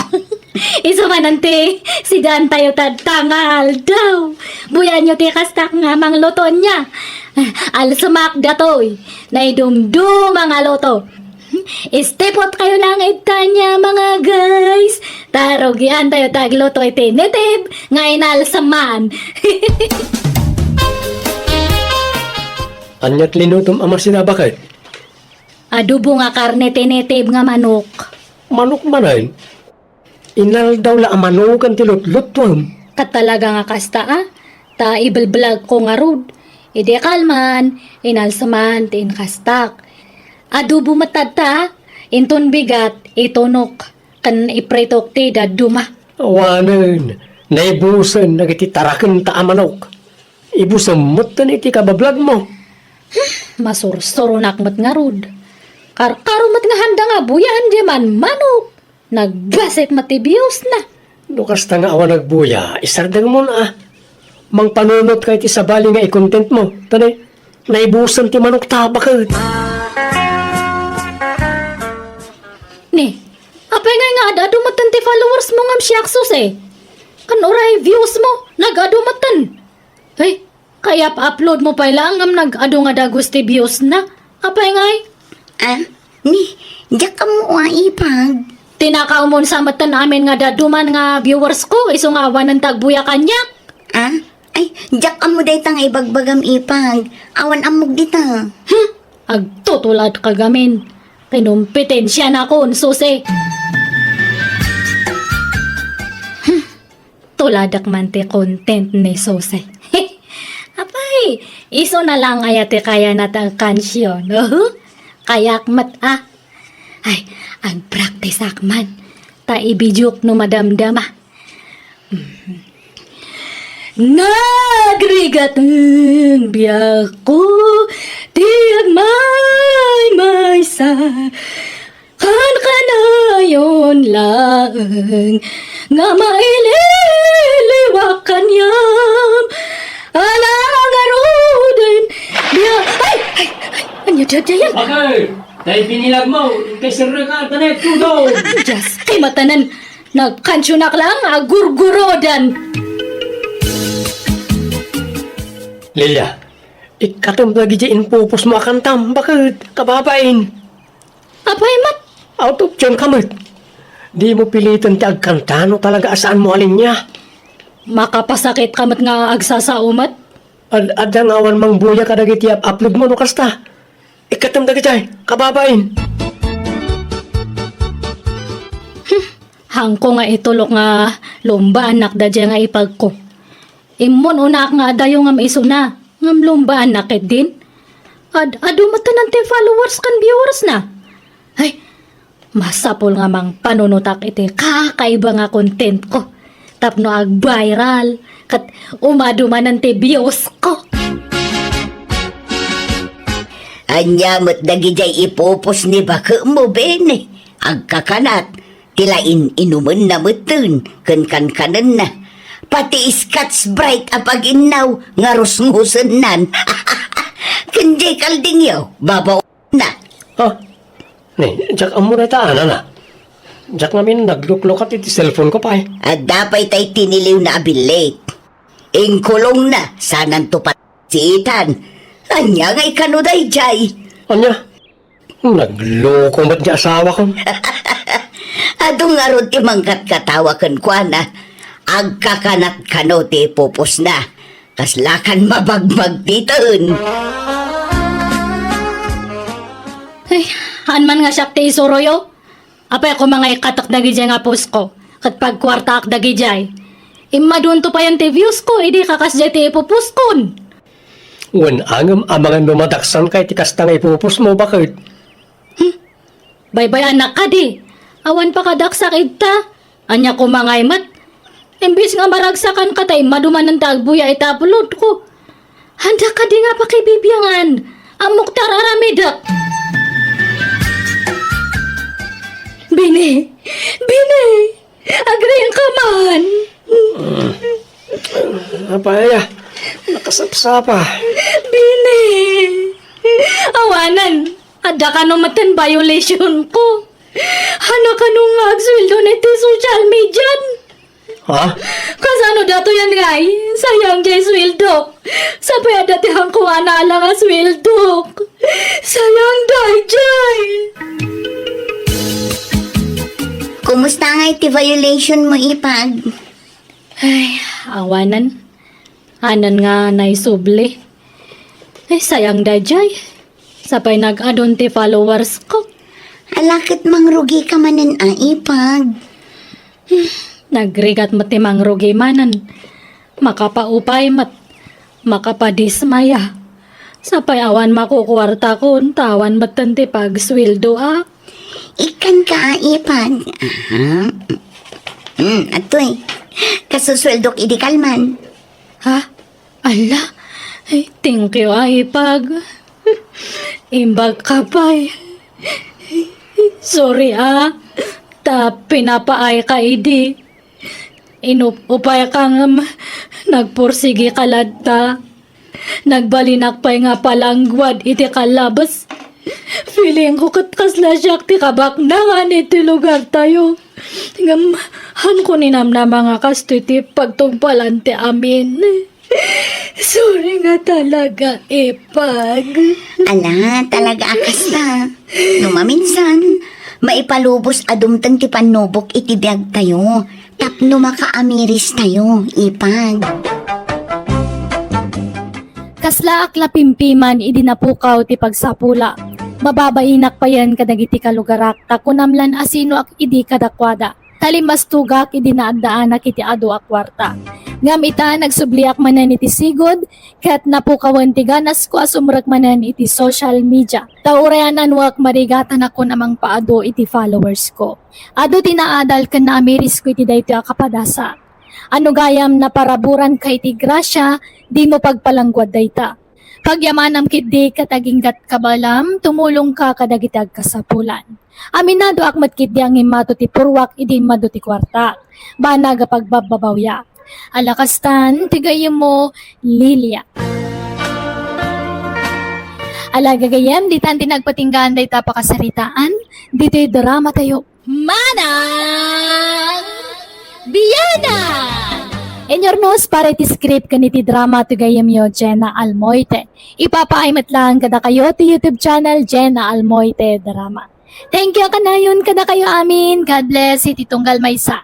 Isumanante, si Dan tayo tangal daw. Buyan nyo ti kastak nga mang luto niya. Alsumak datoy, naidumdum mga luto. Istepot kayo lang itanya mga guys. Tarogian tayo tagluto iti netib nga inalsaman. Anyat linutom ama sinabakit? Adobo nga karne tinetib nga manok. Manok manay. Inal daw la amanukan ti lutlutwam. Katalaga nga kasta ta ibalblag ko nga rod. Ide kalman, inalsaman, tin kastak. Adobo matata, inton bigat, itunok, kan ipretok ti daduma. Awanan, naibusan nagiti tarakan ta amanok. Ibusan mutan iti kabablag mo. Masursuro nakmat nga rod. Karkarumat nga handa nga buyan di man manok. Nagbasit matibiyos na. Lukas ta nga awan nagbuya, isardang mo na Mang panunot kahit isabali nga i-content mo. Tanay, naibusan ti manok tabakit. Ni, apay nga adumatan ti followers mo ngam siyaksos Kan oray views mo, nag-adumatan. Ay, kaya pa-upload mo pa lang ngam nag-adu nga dagos ti views na. Apay ngay? Diyak ka mo ipag. Tinakaw mo sa matan namin nga daduman nga viewers ko, iso nga awan ng tagbuya kanya. Ay, diyak ka mo day tang ibagbagam ipag. Awan amog dita. Agtutulad ka gamin. Kinumpitensya na kon, susi. Tuladak man ti content ni susi. Apay, iso na lang ayate kaya natang kansyon. Kayak mat Ay, ang practice akman. Ta ibidyok no madamdama. Nagrigat ng biyak ko, tiyag may sa kan kanayon lang nga maililiwak kanyam alang arudin biyak. Ay! Anya dyan? Okay, dahil binilag mo, kay Sir ka, tanay, tudo. Diyas, kay matanan, nagkansyonak lang, agurgurodan. Lilia, ikatam lagi dyan pupus mo akantam, bakit kababain? Apay mat, Out of John kamit. Di mo pilitan ti agkantano talaga asaan mo alin niya. makapasakit kamat nga agsasaumat. Adang awan mang buya kadagi ti upload mo no kasta. Ikatam lagi dyan, kababain. Hangko nga itulok nga lumba anak da dyan nga ipag ko. Imon unak nga dayo ngam iso na, ngam lumba anak din. Adumatan ti followers kan viewers na. Ay, masapol nga mang panunutak iti kakaiba nga content ko. Tapno ag-viral, kat umadumanan ti views ko. Anya mo't dagijay ipupos ni baka mo, bene. Agkakanat, tilain inuman na mutun, kan na. Pati Scotch Bright apag inaw, nga rusngusan nan. Kanjay kalding yaw, babaw na. Ha? Ni, jak amo na taan, ana. Jak namin nagluklok at iti cellphone ko pa eh. At dapat tay tiniliw na abilit. Ingkulong na, sanan tupat si Ethan. Anya nga'y kanuday jay. Anya? Nagloko ba't niya asawa ko? Adong nga ron ti mangkat katawa kan kwa na. Agkakanat kano ti pupos na. Kaslakan mabagmag titon. Ay, haan man nga siya ti isuroyo. Apay ako mga ikatak dagijay nga post ko. Kat pagkwarta ak dagijay. Imma doon to pa yung ti views ko, hindi kakasjay ti ipupus kon. Wan angam amangan lumadaksan kay tikas na ipupus mo, bakit? Baybay anak ka di. Awan pa kadaksak ita. Anya ko mga imat. Imbis nga maragsakan ka tay maduman ng tagbuya itapulod ko. Handa ka di nga pakibibiyangan. Ang Muktar Aramidak. Bini! Bini! Agreean ka man! Apaya, nakasapsapa. Bini! Awanan! Ada ka no matan violation ko. Hana ka no nga agswildo na iti social media. Ha? Kasano dato yan ngay? Sayang jay swildo. Sapay dati hang kuha na lang ang swildo. Sayang day jay. Kumusta nga iti violation mo, Ipag? Ay, awanan. Anan nga naisubli. Ay, sayang day jay. Sapay nag-adon ti followers ko. Alakit mangrugi ka manin, Ipag. Nagrigat mat ti mangrugi manan. Makapaupay mat. Makapadismaya. Sapay awan makukwarta ko. Tawan mat ti pagswildo Ikan ka, Ipag. Aha. Atoy. Kasusweldok idi kalman. Ha? Ala? Ay, thank you, Ipag. Imbag ka pa eh. Sorry Ta pinapaay ka idi. Inupupay kang nagpursigi kalad Nagbalinak pa nga palangwad iti kalabas. Feeling ko katkasla siyak ti kabak na nga niti lugar tayo. Han ko ninamna mga kasto iti pagtungpalan ti amin. Sorry nga talaga, Ipag. Ala, talaga akas na. Numaminsan, maipalubos adumtang ti panubok iti biag tayo. Tapno makaamiris tayo, Ipag. Kasla akla pimpiman idinapukaw ti pagsapula. Mababainak pa yan kadagiti kalugarak takunamlan asino ak idi kadakwada. Talimbas tugak idinaadaanak iti ado akwarta. Ngam ita nagsubliak manan iti sigod kat napukawan ti ganas ko asumrag manan iti social media. Taurayanan wak marigatan ako namang paado iti followers ko. Ado tinaadal kan na amiris ko iti dayto akapadasa. Ano gayam na paraburan kay ti grasya, di mo pagpalangguad dayta. Pagyamanam kit di kataginggat kabalam, tumulong ka kadagitag kasapulan. Aminado akmat kit di ang imato ti purwak idi mado ti kwarta. Banaga pagbababawya. Alakastan, tigayem mo, Lilia. Alagagayem, di tan tinagpatinggan day tapakasaritaan, dito'y drama tayo. Manang Biyana! Enyornos para iti script kaniti drama to gayam yo Jenna Almoite. Ipapaaymat lang kada kayo ti YouTube channel Jenna Almoite Drama. Thank you kanayon kada kayo amin. God bless iti tunggal maysa.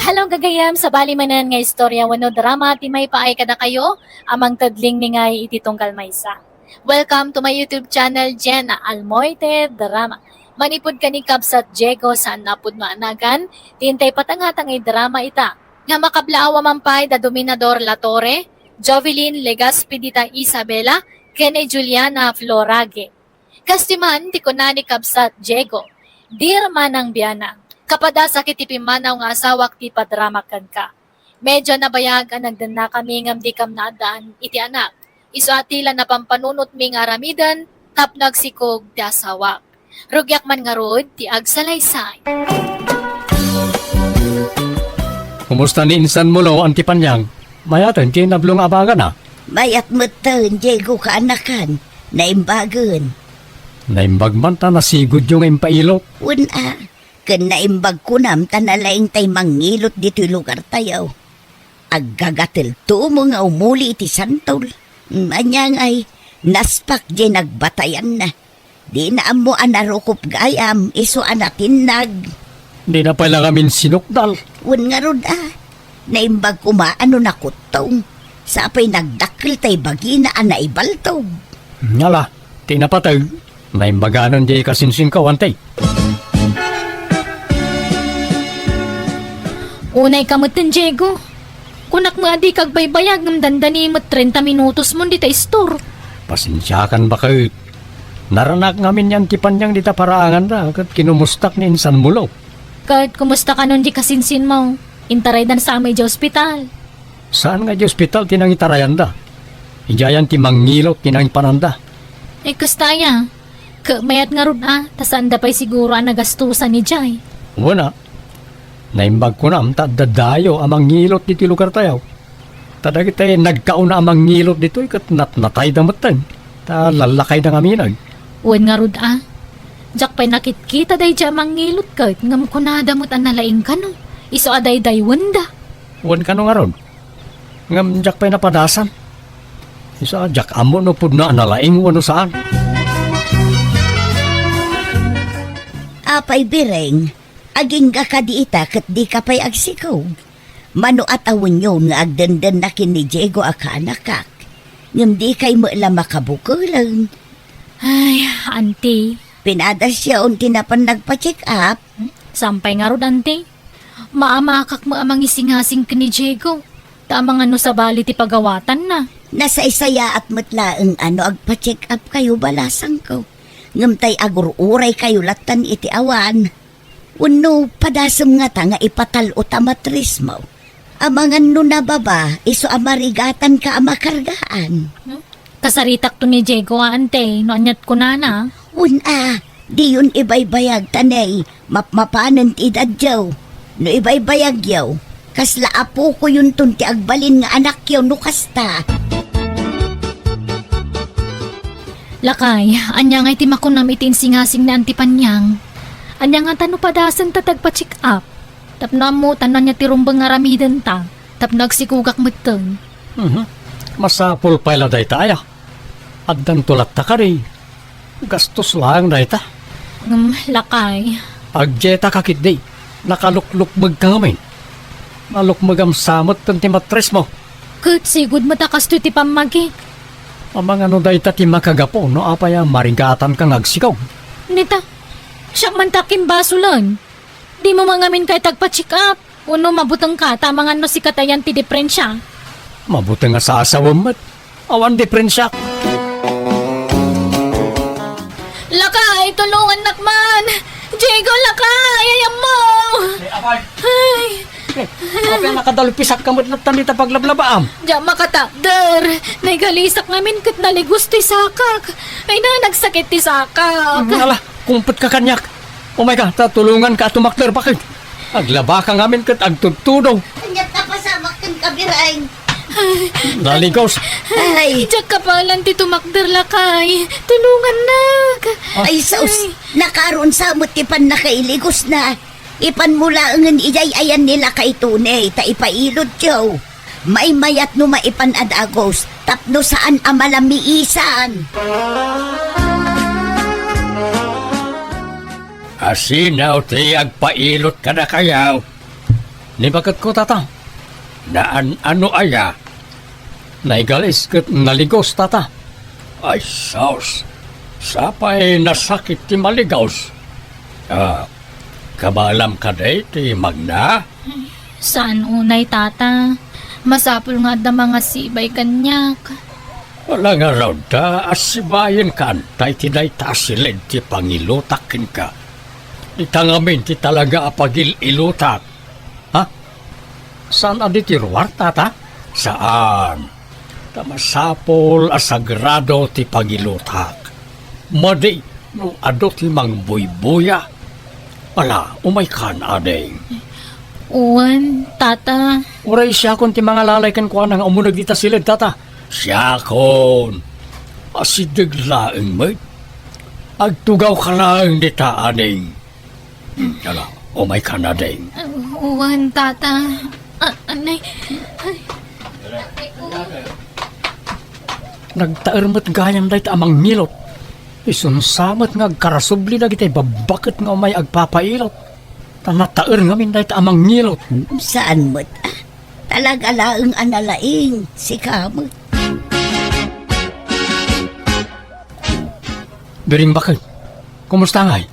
Hello gagayam sa bali manan nga istorya wano drama ti may paay kada kayo amang tadling ni ngay iti tunggal maysa. Welcome to my YouTube channel Jenna Almoite Drama. Manipod ka ni Kabsat Diego saan napod maanagan, tintay patangatang ay drama ita. Nga makablaawa mampay da Dominador La Torre, Jovelyn Legaspedita Isabela, kene Juliana Florage. Kastiman, di ko na ni Kabsat Diego, dir manang biyana, kapada sakit ipimanaw nga asawak ti padramakan ka. Medyo nabayag ang nagdanda kami ngam di kam naadaan iti anak. Isu atila na pampanunot mi nga aramidan tap nagsikog ti asawa. Rugyak man nga rod ti agsalaysay. Kumusta ni insan mo lo, Auntie Panyang? Mayatan, kinablong abaga na. Mayat mo taon, Diego, kaanakan. Naimbagan. Naimbag man ta nasigod yung impailot. Una, kan naimbag ko nam tanalaing tay mangilot dito lugar tayo. Aggagatil to mo nga umuli iti santol. Manyang ay naspak di nagbatayan na. Di na mo anarukop gayam, iso anatin nag. Di na pala kami sinukdal. Un nga rod naimbag ko maano na kutong. Sapay nagdakil tay bagina anaibaltog. Ngala, tinapatag. Naimbaganan di kasinsin ka, Antay. Unay kamutin, Diego. Kunak mo adi kag baybayag ng dandani mo 30 minutos mo di ta store. Pasensyakan ba kayo? Naranak ngamin yan tipan niyang dita paraangan na kat kinumustak ni insan mulo. Kahit kumusta ka nun di kasinsin mo, intaray dan sa amay di ospital. Saan nga di ospital tinang itarayan da? Ijayan ti mangilot tinang pananda. Kastaya, mayat nga ron tasanda pa'y siguro ang nagastusan ni Jai. Wala. Naimbag ko na tadadayo amang ngilot dito lugar tayo. Tadagit tayo nagkauna amang ngilot dito ikat natay damatan. Ta lalakay na ngaminag. Uwan nga ron Jak pa'y nakitkita day dya mangilot kahit ngam ko nadamot ang nalaing ka no. Iso aday day wanda. Wan ka no nga ron. Ngam jak pa'y napadasan. Isa jak amo no pud na nalaing wano saan. Apay bireng, aging ka kadiita kat di ka pa'y agsikog. Mano at awon yun nga agdandan na kin ni Diego akanakak. Ngam di kay mo lang makabukulang. Ay, auntie. Pinadas siya unti na pan nagpa-check up. Sampay nga ron, auntie. Maamakak mo amang isingasing ka ni Diego. Tamang ano sa bali ti pagawatan na. Nasa isaya at matlaang ano agpa-check up kayo balasang ko. Ngam tay agururay kayo latan iti awan. Uno, padasam nga ta nga ipatal o tamatris mo. Amangan no na baba, iso amarigatan ka amakargaan. Kasaritak to ni Diego, ante. Noanyat ko na na. Di yun ibaybayag tanay, mapmapanan ti dadyaw. No ibaybayag yaw, kasla apo ko yun tunti agbalin nga anak yaw no kasta. Lakay, anya nga iti makunam itin singasing na antipanyang. Anya nga tano padasan tatag pa-check up. Tapno mo tanan niya tirumbang nga ramidan ta. Tapno agsikugak mateng. Masapul pala day tayo. Addan tulat ta ka rin. Gastos lang day ta. Lakay. Agjeta kakit day. Nakalukluk magkamin. Malukmagam samot ng timatres mo. Kat sigud matakas to ti pamagik. Amang ano day ta ti makagapo no apaya maringkatan kang agsikaw. Nita, siya man takim baso lang. Di mo mangamin kay tagpa-check up. Uno mabutang ka, tamang ano si katayan ti diferensya. Mabuti nga sa asawamat. Awan diferensya. Lakay, tulungan nakman! Diego, lakay! Ayam mo! Ay! Kapag nakadalupisak kamot na tanita paglablabaam. Diya makatakder! Naigalisak namin kat naligos ti sakak. Ay na, nagsakit ti sakak. Ala, kumpit ka kanyak. Oh my God, tatulungan ka tumakder bakit? Aglaba ka ngamin kat agtutudong. Kanyat na pasamak kang kabirain. Naligos. Ay, Diya ka palan ti tumakder, lakay. Tulungan nak. ay saus, nakaroon sa mutipan na kailigos na. Ipan mula ngan ijay ayan nila kay tunay, ta ipailod yaw. May mayat no maipan adagos, tapno saan amalamiisan. Asinaw ti agpailot ka na kayaw. Ni bakit ko tata? Naan ano aya? Naigalis kat naligos tata. Ay saus. Sapay nasakit ti maligaws. Kabalam ka day ti magna? Saan unay, tata? Masapul nga da mga sibay kanyak. Wala nga raw da asibayan ka tay tinay tasilid ti pangilutakin ka. Itangamin ti talaga apagil ilutak. Ha? Saan aditi ruwar, tata? Saan? Tamasapol a sagrado ti pagilutak. Madi, no ado ti mangbuybuya. Ala, umay kan adeng. Uwan, tata. Uray siya kon ti mga lalay kan kuha nga umunag dita silid, tata. Siya kon. Asidig laeng, mate. Agtugaw ka laeng dita adeng. Ala, umay kan adeng. Uwan, tata. Anay. Nagtaermat gayam dahit amang milot. Isunsamat nga karasubli na kita'y babakit nga umay agpapailot. Tanataer nga min dahit amang milot. Saan mo't talaga laeng analaing si kamot. Biring bakit? Kumusta ngay?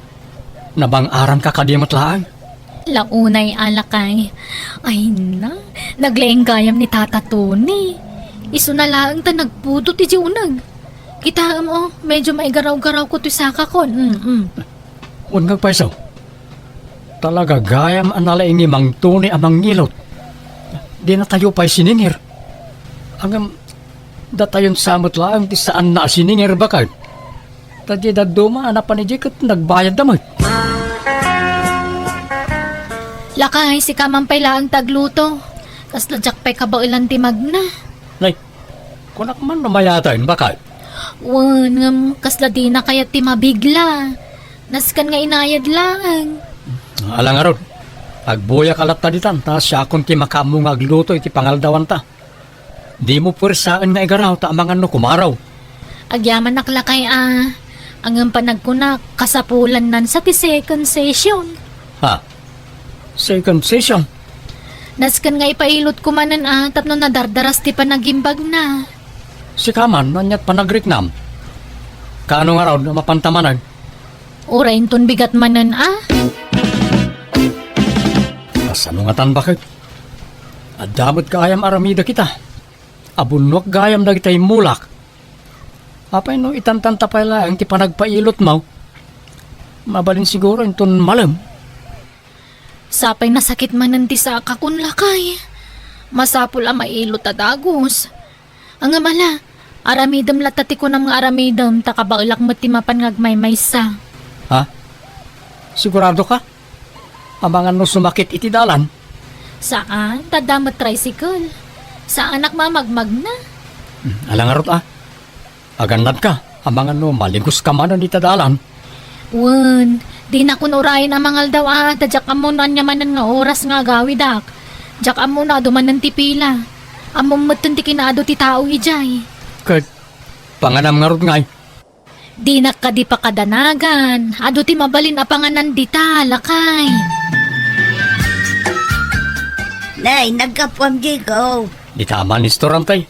Nabang-aram ka kadimat laang? Launay alakay. Ay na, naglaing gayam ni Tata Tony. Iso na lang ta nagputo ti unag. Kita mo, medyo may garaw-garaw ko ti saka kon. Huwag ngagpaisaw. Talaga gayam analaing ni Mang Tony amang nilot. Di na tayo pa'y siningir. Hanggang datayon samot laang ti saan na siningir bakit? Tadi daduma anak panijikot nagbayad damag. Lakay, si kamampay lang tagluto. Kas ladyak pa'y kabailan ti magna. Nay, kunak man namayatain bakit? Wan, kasla di na kaya ti mabigla. Naskan nga inayad lang. Alang arod, agbuya kalat taditan, ta siya kung ti makamong agluto iti pangaldawan ta. Di mo pursaan nga igaraw ta amangan no kumaraw. Agyaman naklakay Ang panagkunak, kasapulan nan sa ti second session. Ha? Second session? Naskan nga ipailot ko manan tapno nadardaras ti panagimbag na. Si Kaman, nanyat panagriknam. Kaano nga raw na mapantamanan? Urayin ton bigat manan Asano nga tan bakit? Adamot gayam aramida kita. Abunwak gayam na kita'y mulak. Apay no itantanta pa lang ti panagpailot mo. Mabalin siguro inton malam. Sapay nasakit manan ti sa kakun lakay. Masapul mailot adagos. Ang amala, aramidam latati ko ng mga aramidam takabaulak mo ti mapan ngagmaymaysa. Ha? Sigurado ka? Abangan no sumakit iti dalan? Saan? Tadamot tricycle. Saan anak mamagmag na? Alangarot Aganad ka, abangan no maligos ka man dita dalan. Wan, di na kunurayin ang mangal daw tadyak amo na nyamanan nga oras nga gawidak. Jak amo na dumanan ti pila. Among matun ti kinado ti tao ijay. Kurt, panganam nga rod ngay. Di na ka di pa kadanagan. Ado ti mabalin apanganan dita, lakay. Nay, nagkapwam ko. Di tama ni Storantay.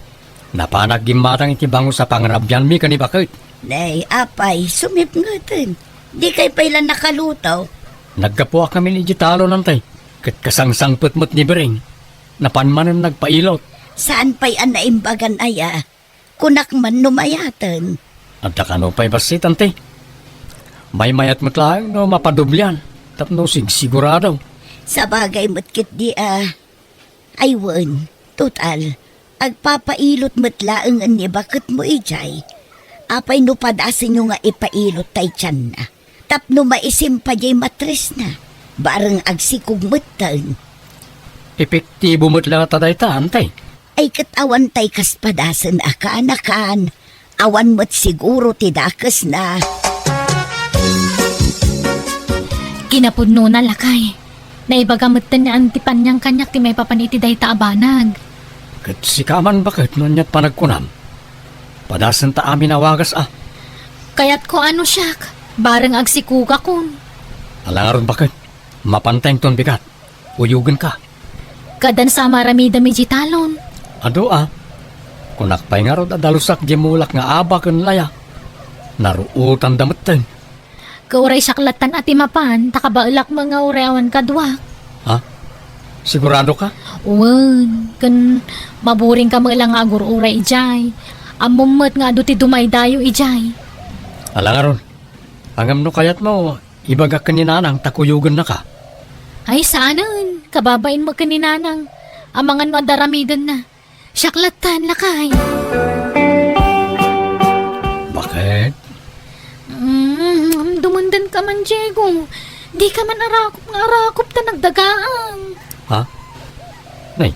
Napanagimbatang iti bango sa pangrabyan mi kanibakit. Nay, apay, sumip nga tin. Di kay pailan nakalutaw. Nagkapuwa kami ni Gitalo nantay. Kat kasangsangputmut ni Bering. Napanmanan nagpailot. Saan pa'y anaimbagan aya? Kunak man numayatan. At nakano pa'y basit antay. May mayat mo't lang no mapadublyan. Tapno sigurado. Sa bagay mo't kit di aywan, total. Agpapailot mo't laeng ni bakit mo ijay. Apay no padasin nyo nga ipailot tay tiyan na. Tapno maisim pa jay matres na. Barang agsikog mo't tan. Epektibo mo't lang taday ta antay. Ay katawan tay kas padasan anakan. Awan mo't siguro tidakas na. Kinapudno na lakay. Naibagamutan na antipan niyang kanyak ti may papaniti day taabanag. Kat si Kaman bakit nanyat panagkunam. Padasan ta amin awagas Kaya't ko ano siyak, bareng agsikuga kun. Alangaron bakit? Mapanteng ton bigat. Uyugan ka. Kadan sa maramida mi jitalon. Ado kunak pa'y nga rod adalusak di mulak nga aba kan laya. Naruutan damutan. Kauray saklatan at imapan, takabaulak mga urewan kadwa. Ha? Sigurado ka? Wan, kan maburing ka mga lang agur uray ijay. Amumot nga do ti dumaydayo ijay. Alangaron. Hangam no kayat mo, ibagak ka ni nanang takuyugan na ka. Ay saanan, kababain mo kaninanang. Amangan no adaramidan na. Syaklatan lakay. Bakit? Dumundan ka man, Diego. Di ka man arakop ta nagdagaang. Ha? Nay,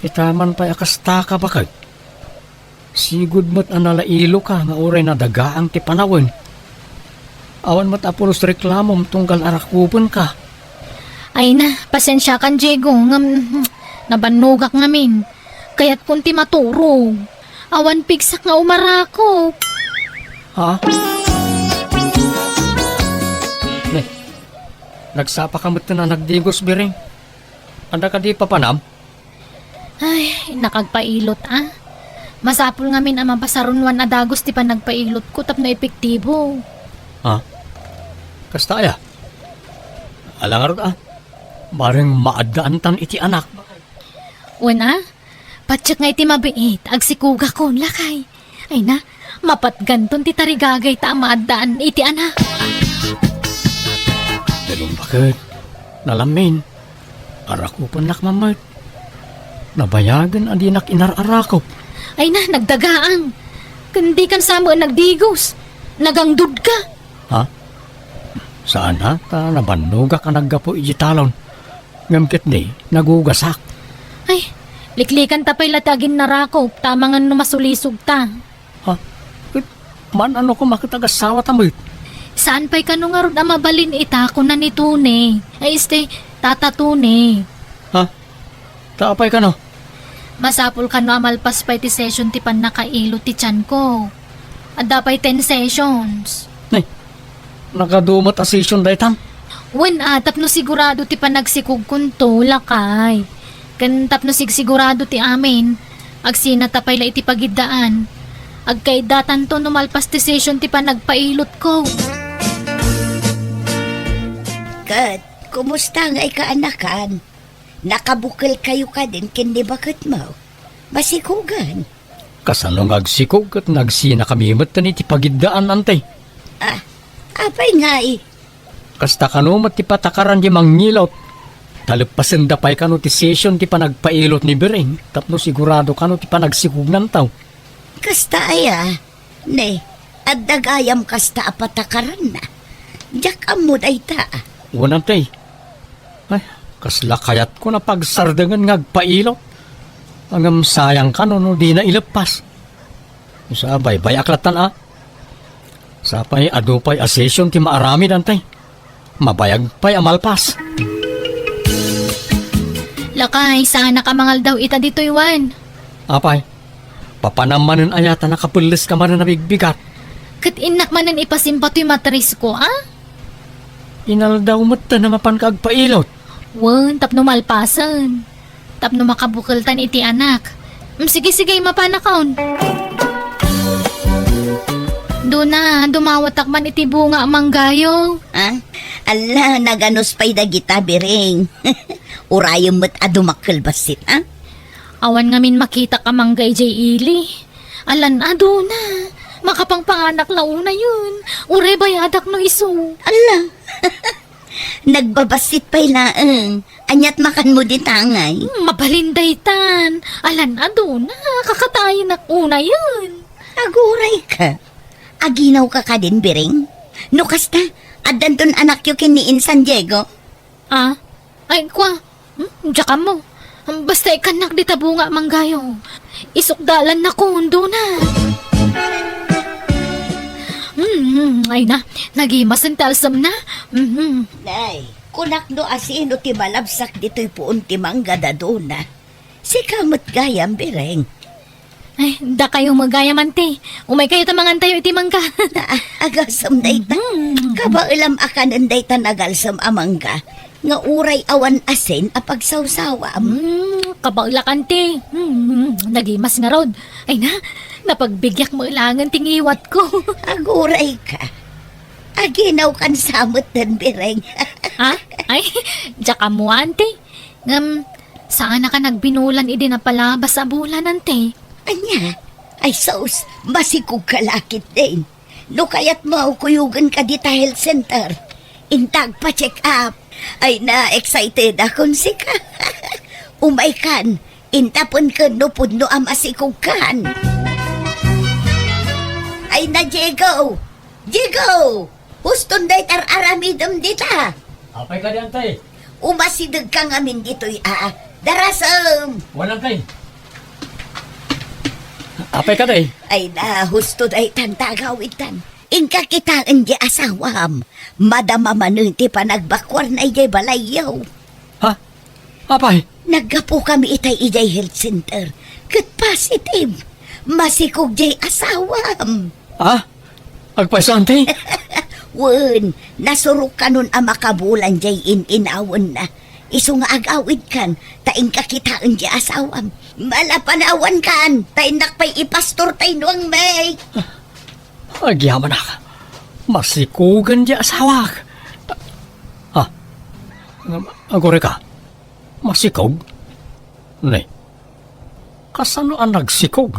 itaman pa akasta ka bakit? Sigud mo't analailo ka nga oray na dagaang ti panawin. Awan mo't apulos reklamom tunggal arakupon ka. Ay na, pasensya kan, Diego. Nabanugak ngamin. Kaya't kunti maturog. Awan pigsak nga umarakop. Ha? Nay, nagsapa ka mo't na nagdigos biring. Anda ka di papanam? Ay, nakagpailot Masapul ngamin ang mapasarunwan adagos ti pa nagpailot ko tap na epektibo. Ha? Kasta ya? Alangar Maring maadaan tan iti anak. Una, patsak nga iti mabiit, agsikuga ko, lakay. Ay na, mapatganton ti tarigagay ta maadaan iti anak. Ganun bakit? Nalamin. Arakupan nak mamat. Nabayagan adi nak inararakop. Ay na, nagdagaang. Kundi kan samo nagdigos. Nagangdud ka. Ha? Saan ha? Ta nabanuga ka naggapo iti talon. Ngamkit ni, nagugasak. Ay, liklikan tapay latagin narakop, tamangan no masulisog ta. Ha? Man ano ko makitagasawa tamit? Saan pa'y kanong arod ang mabalin itako na ni Tune? Ay tata Tune. Ha? Taapay ka no? Masapul ka no amalpas pa'y ti session ti pan nakailo ti tiyan ko. Adda pa'y 10 sessions. Nay, nakadumot a session daytan. Wen tapno sigurado ti panagsikog kunto, lakay. Kan tapno sigurado ti amin. Agsina tapay la iti pagidaan. Agkaidatan to numalpas ti session ti panagpailot ko. Kat, kumusta nga ikaanakan? Nakabukal kayo ka din kindi bakit mo? Masikugan. Kasano agsikog at nagsina kami matan iti pagidaan antay. Apay nga Kasta kanumat ti patakaran di mangilot. Talagpasan da pa'y kano ti session ti panagpailot ni Bering. Tapno sigurado kano ti panagsikog ng tao. Kasta aya. Ne, at dagayam kasta apatakaran na. Diyak amod ay ta. Wanan tay. Ay, kasla kayat ko na pagsardangan ngagpailot. Hanggang sayang ka no di na ilapas. Sabay, bayaklatan Sapay, adupay a session ti maarami dantay. Mabayag pa'y amalpas. Lakay, sana ka mangal daw ita dito Iwan. Apay, papanamanan ayata nakapulis ka man na nabigbigat. Kat inak manan ipasimpa to'y matris ko, Inal daw mata na mapankagpailot. Wan, tapno malpasan. Tapno makabukaltan iti anak. Sige, mapanakaon. Doon na, dumawatak man iti bunga manggayo. Ala, naganos pa'y dagita biring. Urayom mo't adumakal basit, Awan ngamin makita ka manggay jay ili. Alan, na. Makapangpanganak launa yun. Uray bayadak no iso. Ala, nagbabasit pa'y laeng. Anyat makan mo din tangay. Mabalinday tan. Alan, na. Kakatayin ak una yun. Aguray ka. Aginaw ka din, biring. No kasta, adanton anak yu kiniin San Diego. Ay, kwa. Tsaka mo. Basta ikanak di tabunga manggayo. Isukdalan na ko, na. Ay na, nagimasan talsam na. Nay, kunak no asino ti malabsak dito'y puon ti mangga dadona. Si kamot gayam, biring. Ay, da kayo magayaman ti. Umay kayo tamangan tayo iti mangga. Agasam dayta. Kabailam akanan dayta nagalsam amangga. Nga uray awan asin apagsawsawam. Kabaglakan ti. Nagimas nga rod. Ay na, napagbigyak mo ilangan tingiwat ko. Aguray ka. Aginaw kan samot den bireng. Ay, tsaka mo ante. Saan na ka nagbinulan idi na palabas sa bulan ante? Anya, ay sos, masikog kalakit din. No kaya't maukuyugan ka dita health center. Intag pa check up. Ay na, excited akong sika. Umay kan, intapon ka no pudno ang masikog kan. Ay na, Diego! Diego! Huston day aramidom dita. Apay ka diyan, tay. Umasidag ka ngamin dito'y darasam. Walang tay. Apay ka, tay. Ay na, husto day tantagawitan. Inka kitaan di asawam. Madama manunti pa nagbakwar na ijay balayaw. Ha? Apay? Naggapo kami itay ijay health center. Kat positive. Masikog jay asawam. Ha? Agpaisan, tay? Wen, nasurok ka nun ang makabulan jay inawon na. Iso nga agawid kan, taing kakitaan jay asawam. Malapanawan kan, taing nakpay ipastor tay nuang may. Agyaman na. Masikugan di asawak. Ha? Agore ka? Masikog? Nay, kasano ang nagsikog?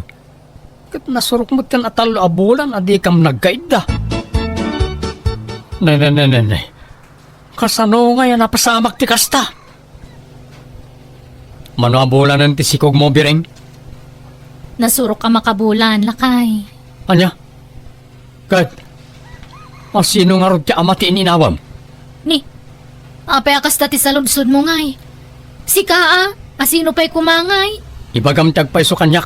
Kat nasurok mo kan atalo abulan adi kam nagkaida. Nay. Kasano nga yan napasamak ti kasta? Mano abulan ang tisikog mo, Bireng? Nasurok ka makabulan, lakay. Anya? Kat, masino nga rod ka amati ininawam? Ni, apay akas dati sa lunsod mo ngay. Sika asino pa'y kumangay? Ibagam tagpay so kanyak.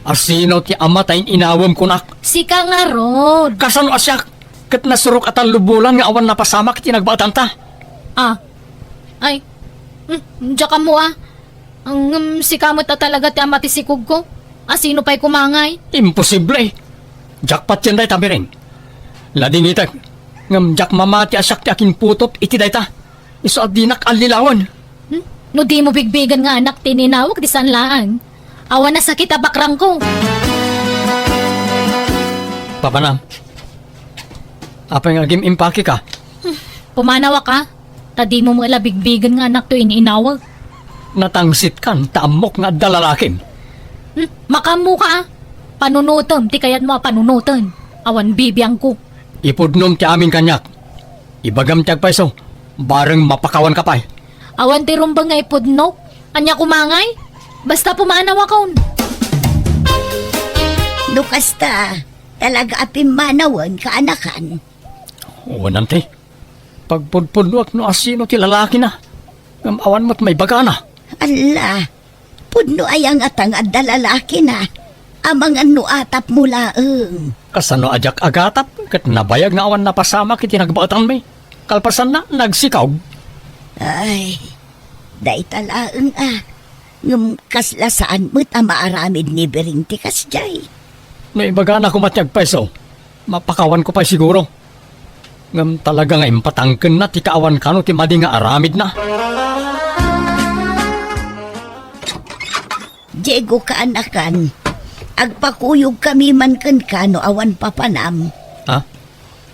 Asino ti amatayin inawam kunak. Sika nga rod. Kasano asyak? Kat nasurok at ang lubulan nga awan napasamak ti nagbatan ta. Ay, diya ka mo Ang sikamot na talaga ti amati sikog ko. Asino pa'y kumangay? Imposible. Jackpot yan day tabi rin. Lading itag. Ngam jak mamati asyak ti akin putot iti day ta. Iso at dinak alilawan. No di mo bigbigan nga anak tininawag di sanlaan. Awan na sakit abakrang ko. Papanam. Apay nga gim impake ka. Pumanawa ka. Tadi mo mga bigbigan nga anak to ininawag. Natangsit kan taamok nga dalalakin. Makamu ka Panunutom, ti kayat mo panunutan. Awan bibiyang ko. Ipudnom ti amin kanyak. Ibagam ti agpaiso. Bareng mapakawan ka pa'y. Awan ti rumbang nga ipudnok. Anya kumangay. Basta pumanawa kaun. Lukasta, talaga apimanawan ka anakan. Oo nante. Pagpudpudwak no asino ti lalaki na. Ngam awan mo't may baga na. Ala, pudno ayang atang at dalalaki na. Amang ano atap mula Kasano ajak agatap. Kat nabayag nga awan napasama kiti nagbatan may. Kalpasan na nagsikaw. Ay, day talaang ngum kaslasaan mo't maaramid ni Berinti kasjay. May baga na kumatyag paiso. Mapakawan ko pa siguro. Ngam talaga nga impatangken na ti kaawan kano ti madi nga aramid na. Diego ka anakan, agpakuyog kami man kan kano awan papanam. Ha?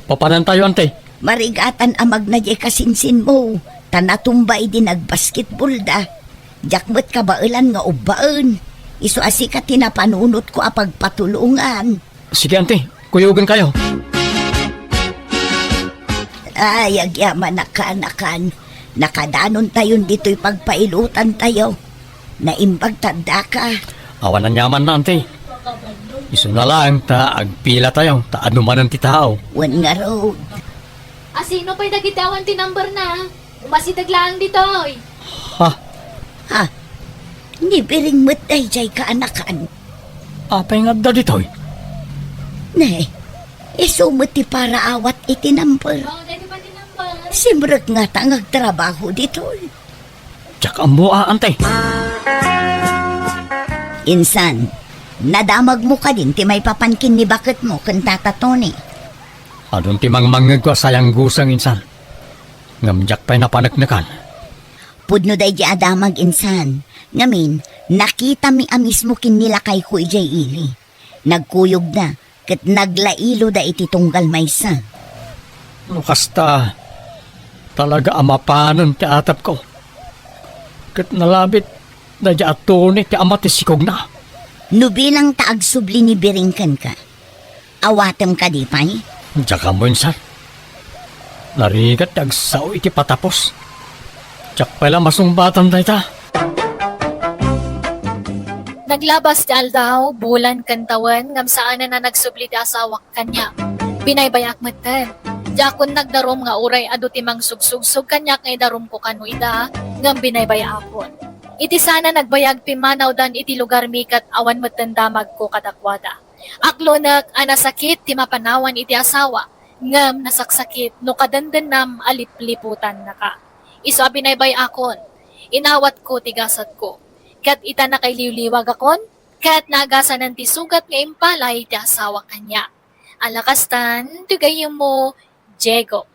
Papanan tayo ante. Marigatan amag na di kasinsin mo, tanatumbay din nagbasketball da. Jakmet ka bailan nga ubaan. Iso asi ka tinapanunot ko apagpatulungan. Sige ante, kuyugan kayo. Ay, agyaman na ka anakan. Nakadanon tayon dito'y pagpailutan tayo. Naimbag tanda ka. Awan na nyaman na ante. Iso na lang ta agpila tayo. Ta anuman ang ti tao. Wan nga road. Asino pa'y dagitawan ti number na? Umasidag lang dito. Ha? Ha? Ni biring mo't ay jay ka anakan. Apay nga da ditoy. Ne, isumot ti para awat iti number. Dagi pa ti number? Simrek nga tangag trabaho dito'y. Tsak ang mua ante. Insan, nadamag mo ka din ti may papankin ni bakit mo kan Tata Tony. Adun ti mangmangag ko sayang gusang insan. Ngamjak pa'y napanagnakan. Pudno day di adamag insan. Ngamin, nakita mi amismo kin nila kay Kuy Jay Ili. Nagkuyog na, kat naglailo da iti tunggal maysa. Kasta talaga amapanan ti atap ko. Kat nalabit na di atone ti ama ti sikog na. Nubilang taag subli ni Biringkan ka. Awatem ka di pa'y? Tsaka mo insan. Narigat agsaw iti patapos. Tsak pala masumbatan tayo ta. Naglabas di daw, bulan kantawan, ngam saan na nagsubli ti asawak kanya. Binaybayak matan. Jakon nagdarom nga uray adu timang sugsugsug kanya ngay darom ko kanu ida, ngam binaybaya akon. Iti sana nagbayag pimanaw dan iti lugar mikat awan matan damag ko kadakwada. Aklo anasakit ti mapanawan iti asawa, ngam nasaksakit no kadandanam alipliputan na ka. Iso binaybay akon, inawat ko tigasat ko. Kat ita na kay liwliwag akon, kat nagasan ng tisugat nga impalay ti asawa kanya. Alakastan, tugayem mo, Diego.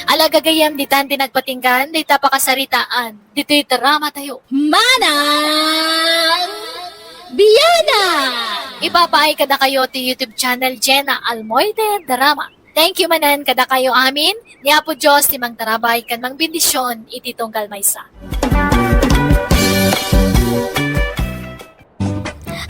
Alagagayam ditan tinagpatinggan, di tapakasaritaan, dito'y drama tayo. Manang Biyana! Ipapaay kada kayo ti YouTube channel Jenna Almoite Drama. Thank you manan kada kayo amin, ni Apo Diyos ti mang tarabay kan mang bendisyon iti tunggal maysa.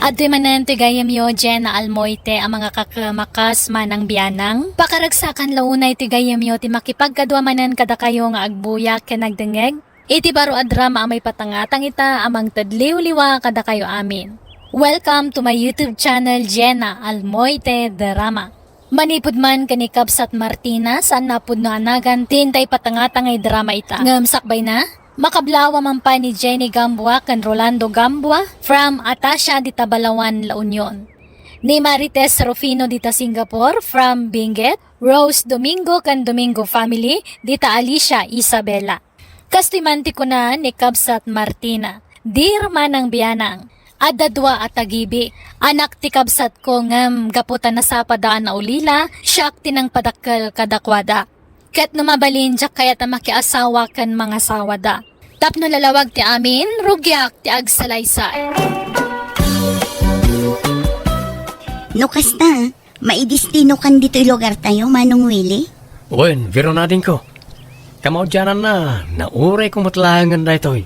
At di manan tigayam yo Jenna Almoite ang mga kakamakas manang biyanang. Pakaragsakan launay tigayam yo ti makipagkadwa manan kada kayo nga agbuyak ken nagdengeg. Iti baro a drama ang may patangatang ita amang tadliw-liwa kada kayo amin. Welcome to my YouTube channel Jenna Almoite Drama. Manipod man kani Kabsat Martina saan napud no anagan tintay patangatangay drama ita. Ngam sakbay na? Makablawa man pa ni Jenny Gambua kan Rolando Gambua from Atasha dita Balawan, La Union. Ni Marites Rufino dita Singapore from Benguet, Rose Domingo kan Domingo family dita Alicia Isabela. Kastimanti ko na ni Kabsat Martina, Dear Manang Biyanang, adadwa at tagibi, anak ti Kabsat ko ngam gaputan na sa padaan na ulila, siyak tinang padakkel kadakwada. Ket numabalin jak kaya ta makiasawa kan mga sawada. Tapno lalawag ti amin, rugyak ti agsalaysay. No kasta, maidistino kan dito'y lugar tayo, Manong Willie? Wen, viro natin ko. Kamaw dyanan na, nauray kong matlangan na ito'y.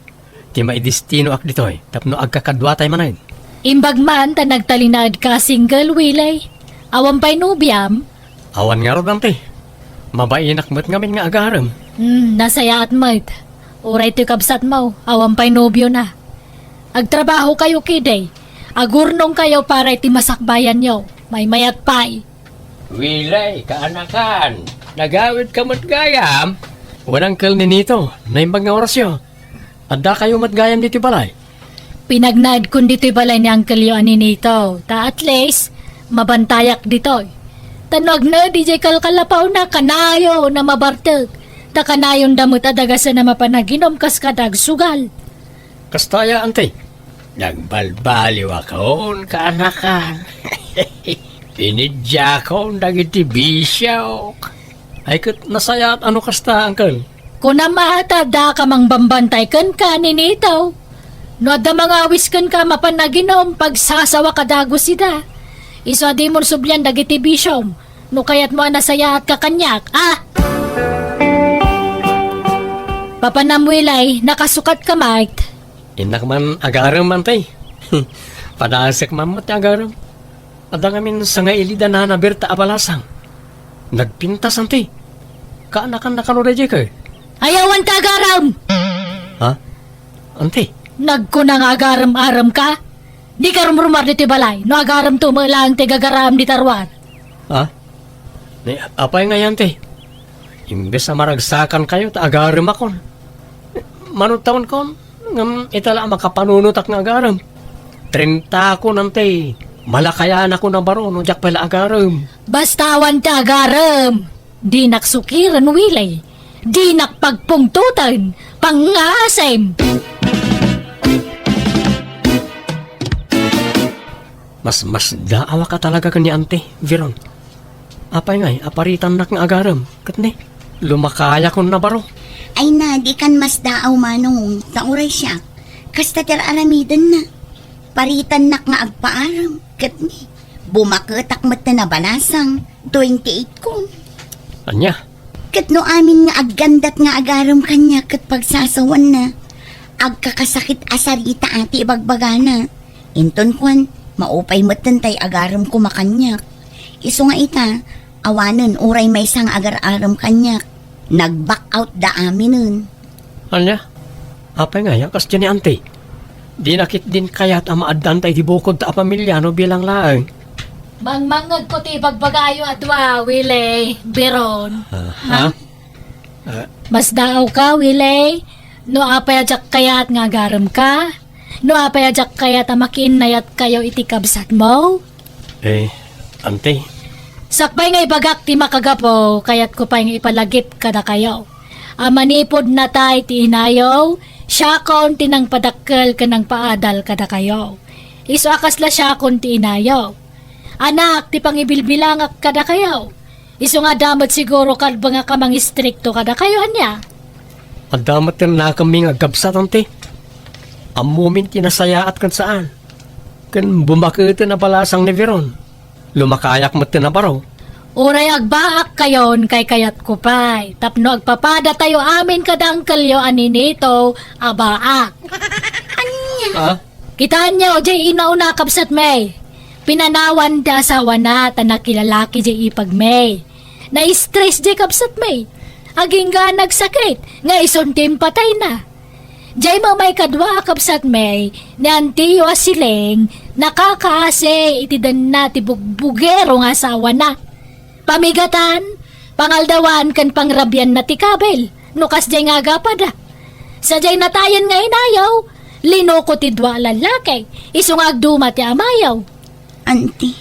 Di maidistino ak dito'y, tapno agkakadwa tayo manay. Imbag man ta nagtalinad ka single wilay. Awan pa'y nubyam. Awan nga ro dante. Mabainak mo't ngamin nga agaram. Nasaya at mait. Uray ti Kabsat mo, awan pa'y nobyo na. Agtrabaho kayo kiday. Agurnong kayo para iti masakbayan nyo. May mayat pa'y. Wilay, kaanakan. Nagawid ka mo't gayam. Walang kal ni nito, naimbag nga orasyo. Adda kayo mo't gayam dito balay. Pinagnad kun dito'y balay ni Uncle Yoani nito. Ta at least, mabantayak dito'y. Tanog na, DJ Kalkalapaw na kanayo na mabartag. Ta kanayon damot adagasa na mapanaginom kas kadag sugal. Kastaya, ante. Nagbalbaliw akon, kaanakan. Pinidya ko, nagiti bisyaw. Ay kat nasaya at ano kasta, uncle? Kung namata da ka mang bambantay kan ka ninitaw. No da mga wiskan ka mapanaginom pagsasawa kadagos sida. Iso di mo sublyan dagiti bisyom. No kaya't mo nasaya at kakanyak, ah? Papanamwilay, nakasukat ka, Mike. Inak man agaram man tay. Padasak man mo't agaram. Ada ngamin sa nga ilida na naberta abalasang. Nagpintas ante. Kaanakan na kanoreje ka. Ayawan tagaram! Ha? Ante? Nagkunang agaram-aram ka? Di ka rumrumar dito balay, no agaram tumalang tigagaram di tarwan. Ha? Ni, apay nga yan, te? Imbes na maragsakan kayo, ta agaram akon. Manutaon kon, ngam itala makapanunutak nga agaram. 30 ako nante, malakayan ako na baro, no jak pala agaram. Bastawan tagaram! Di naksukiran wilay. Di nakpagpungtutan, pangasem. Mas daawa ka talaga ka ni ante, Viron. Apay ngay, aparitan nak nga agaram. Katne, lumakaya ko na baro. Ay na, di kan mas daaw, Manong, tauray siya. Kasta aramidan na. Paritan nak nga agpaaram, katni. Bumaketak mata na balasang, 28 ko. Anya? Kat no amin nga aggandat nga agaram kanya kat pagsasawan na. Agkakasakit asarita ati ibagbagana. Inton kwan, maupay matantay agaram kumakanyak. Iso nga ita, awanan uray may sang agar-aram kanyak. Nag-back out da amin nun. Anya? Apay nga yan, kas dyan ni ante. Dinakit din kaya't amaaddan tayo di bukod ta pamilya no bilang laang. Mangmangag ko ti pagbagayo adwa, Willie, Biron. Ha? Mas daaw ka, Willie. No apayajak kayat nga garam ka. No apayajak kayat makiinayat kayo iti kabsat mo. Ante, Sakbay nga ibagak ti makagapo, kayat ko pa nga ipalagip kada kayo. Manipod na tay ti inayaw, siya kon tinang padakkel kanang paadal kada kayo. Iso akasla siya kon ti inayaw. Anak, ti pangibilbilangak kada kayo. Iso nga damat siguro kalba nga kamang istrikto kada kayo, anya. adamat na kami nga gabsat ante. Ang moment tinasayaat kan saan. Kan bumakita na palasang ni Veron. Lumakayak mo na baraw. Uray agbaak kayon kay kayat ko pa'y. Tapno agpapada tayo amin kadang kalyo aninito, abaak. Ha? Kitaan niya o jay inauna kapsat may. Pinanawan da asawa na tanakilalaki jay ipag may. Na-stress jay kapsat may. Aging nga nagsakit, nga isuntim patay na. Jay mamay kadwa kapsat may, ni Antiyo Asileng, nakakaase itidan na tibugbugero nga asawa na. Pamigatan, pangaldawan kan pangrabyan na tikabel, nukas jay nga gapada. Sa jay natayan nga inayaw, linoko ti dwa lalaki, iso nga agduma ti amayaw. Auntie,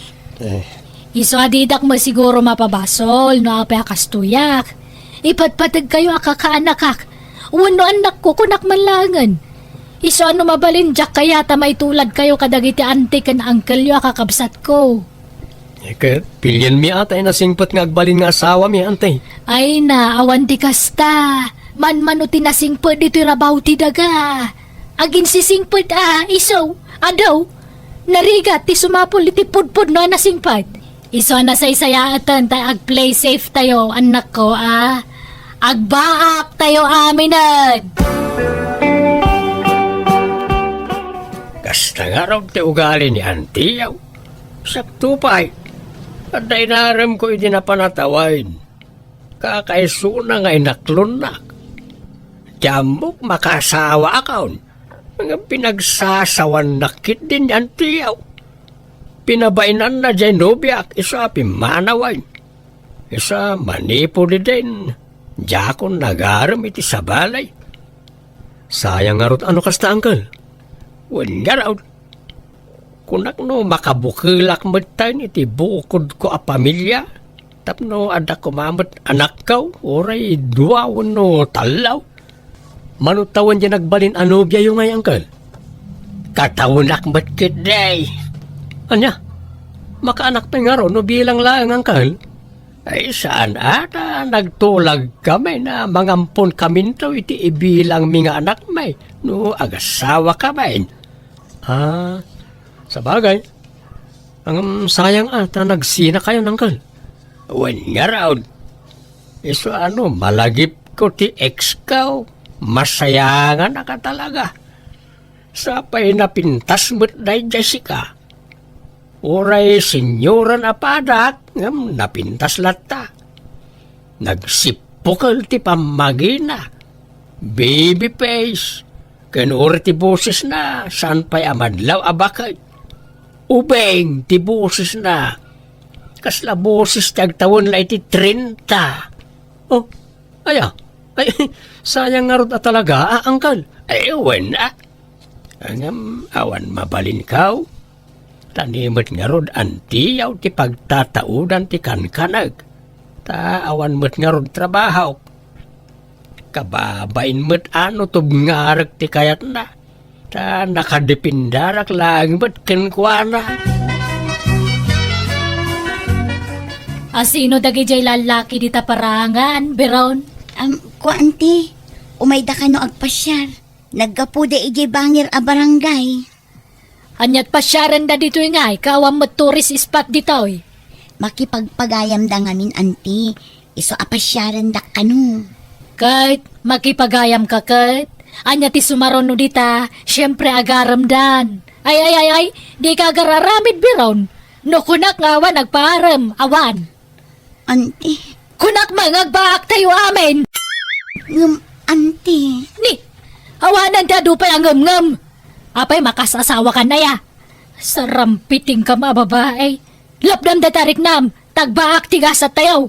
Iso adidak mo siguro mapabasol, no apay akastuyak. Ipatpatag kayo akakaanakak, wano anak ko kunak manlangan. Iso ano mabalinjak kaya may tulad kayo kadagiti ante kan uncle yo akakabsat ko. Kaya pilyan mi atay na singpot nga agbalin nga asawa mi ante. Ay na, awan di kasta. Man-mano tinasingpod dito rabaw ti daga. Agin sisingpod iso, adaw. Narigat ti sumapol iti pudpud no nasingpad. Iso na sa isayaatan tayo ag-play safe tayo, anak ko Agbaak tayo aminan. Kasta nga raw ti ugali ni Antiyaw. Sakto pa At dainaram ko iti napanatawain. Kakaisuna nga inaklunak. Tiyambok makasawa akaon. Mga pinagsasawan nakit din yan tiyaw. Pinabainan na dyan nobiak. Isa pimanaway. Isa manipo din. Diyakon nagaram iti sabalay. Sayang nga rot ano kasta angkel. Wala raw. Kunak no makabukilak matan iti bukod ko a pamilya. Tapno ada kumamat anak kaw. Oray duawon no talaw. Manutawan dyan nagbalin anobya yung ngay angkel. Katawunak matkit day. Anya? Makaanak pa nga raw no bilang lang angkel. Ay saan ata nagtulag kami na mangampon kami to iti ibilang mga anak may no agasawa kami. Sa bagay, ang sayang ata nagsina kayo nangkal. Wan nga raw. Iso malagip ko ti ex ka. Masayangan na ka talaga. Sapay napintas mo't day Jessica. Oray senyora na padak, napintas lata. Nagsipukal ti pamagina. Baby face. Kanur ti boses na, saan pa'y amadlaw abakay. Ubeng ti boses na. Kasla boses tagtawon la iti 30. Oh, ay, sayang nga rin talaga, angkal. Ay, wala. Awan mabalin kaw. Tanimot nga rod antiyaw ti pagtataudan ti kankanag. Awan mo't nga rod trabaho. Kababain mo't tubngarag ti kayat na. Nakadepindarak lang mo't kenkwana. Asino dagi jay lalaki di taparangan, Beron? Ko auntie, umayda ka no agpasyar. Naggapuda ijay bangir a barangay. Anyat pasyaran da dito ngay, kawam mo tourist spot dito eh. Makipagpagayam da ngamin auntie. Iso apasyaran da kanu. Kahit makipagayam ka kahit, anya ti sumaron no dita, syempre agaramdan. Ay, di ka agararamid Beron. No kunak nga awan nagparam, awan. Auntie, Kunak mangagbaak tayo amin. auntie. Ni, awanan da dupay ang ngam-ngam. Apay makasasawa ka na ya. Sarampiting ka mababae. Lapdam da tarik nam, tagbaak tiga sa tayaw.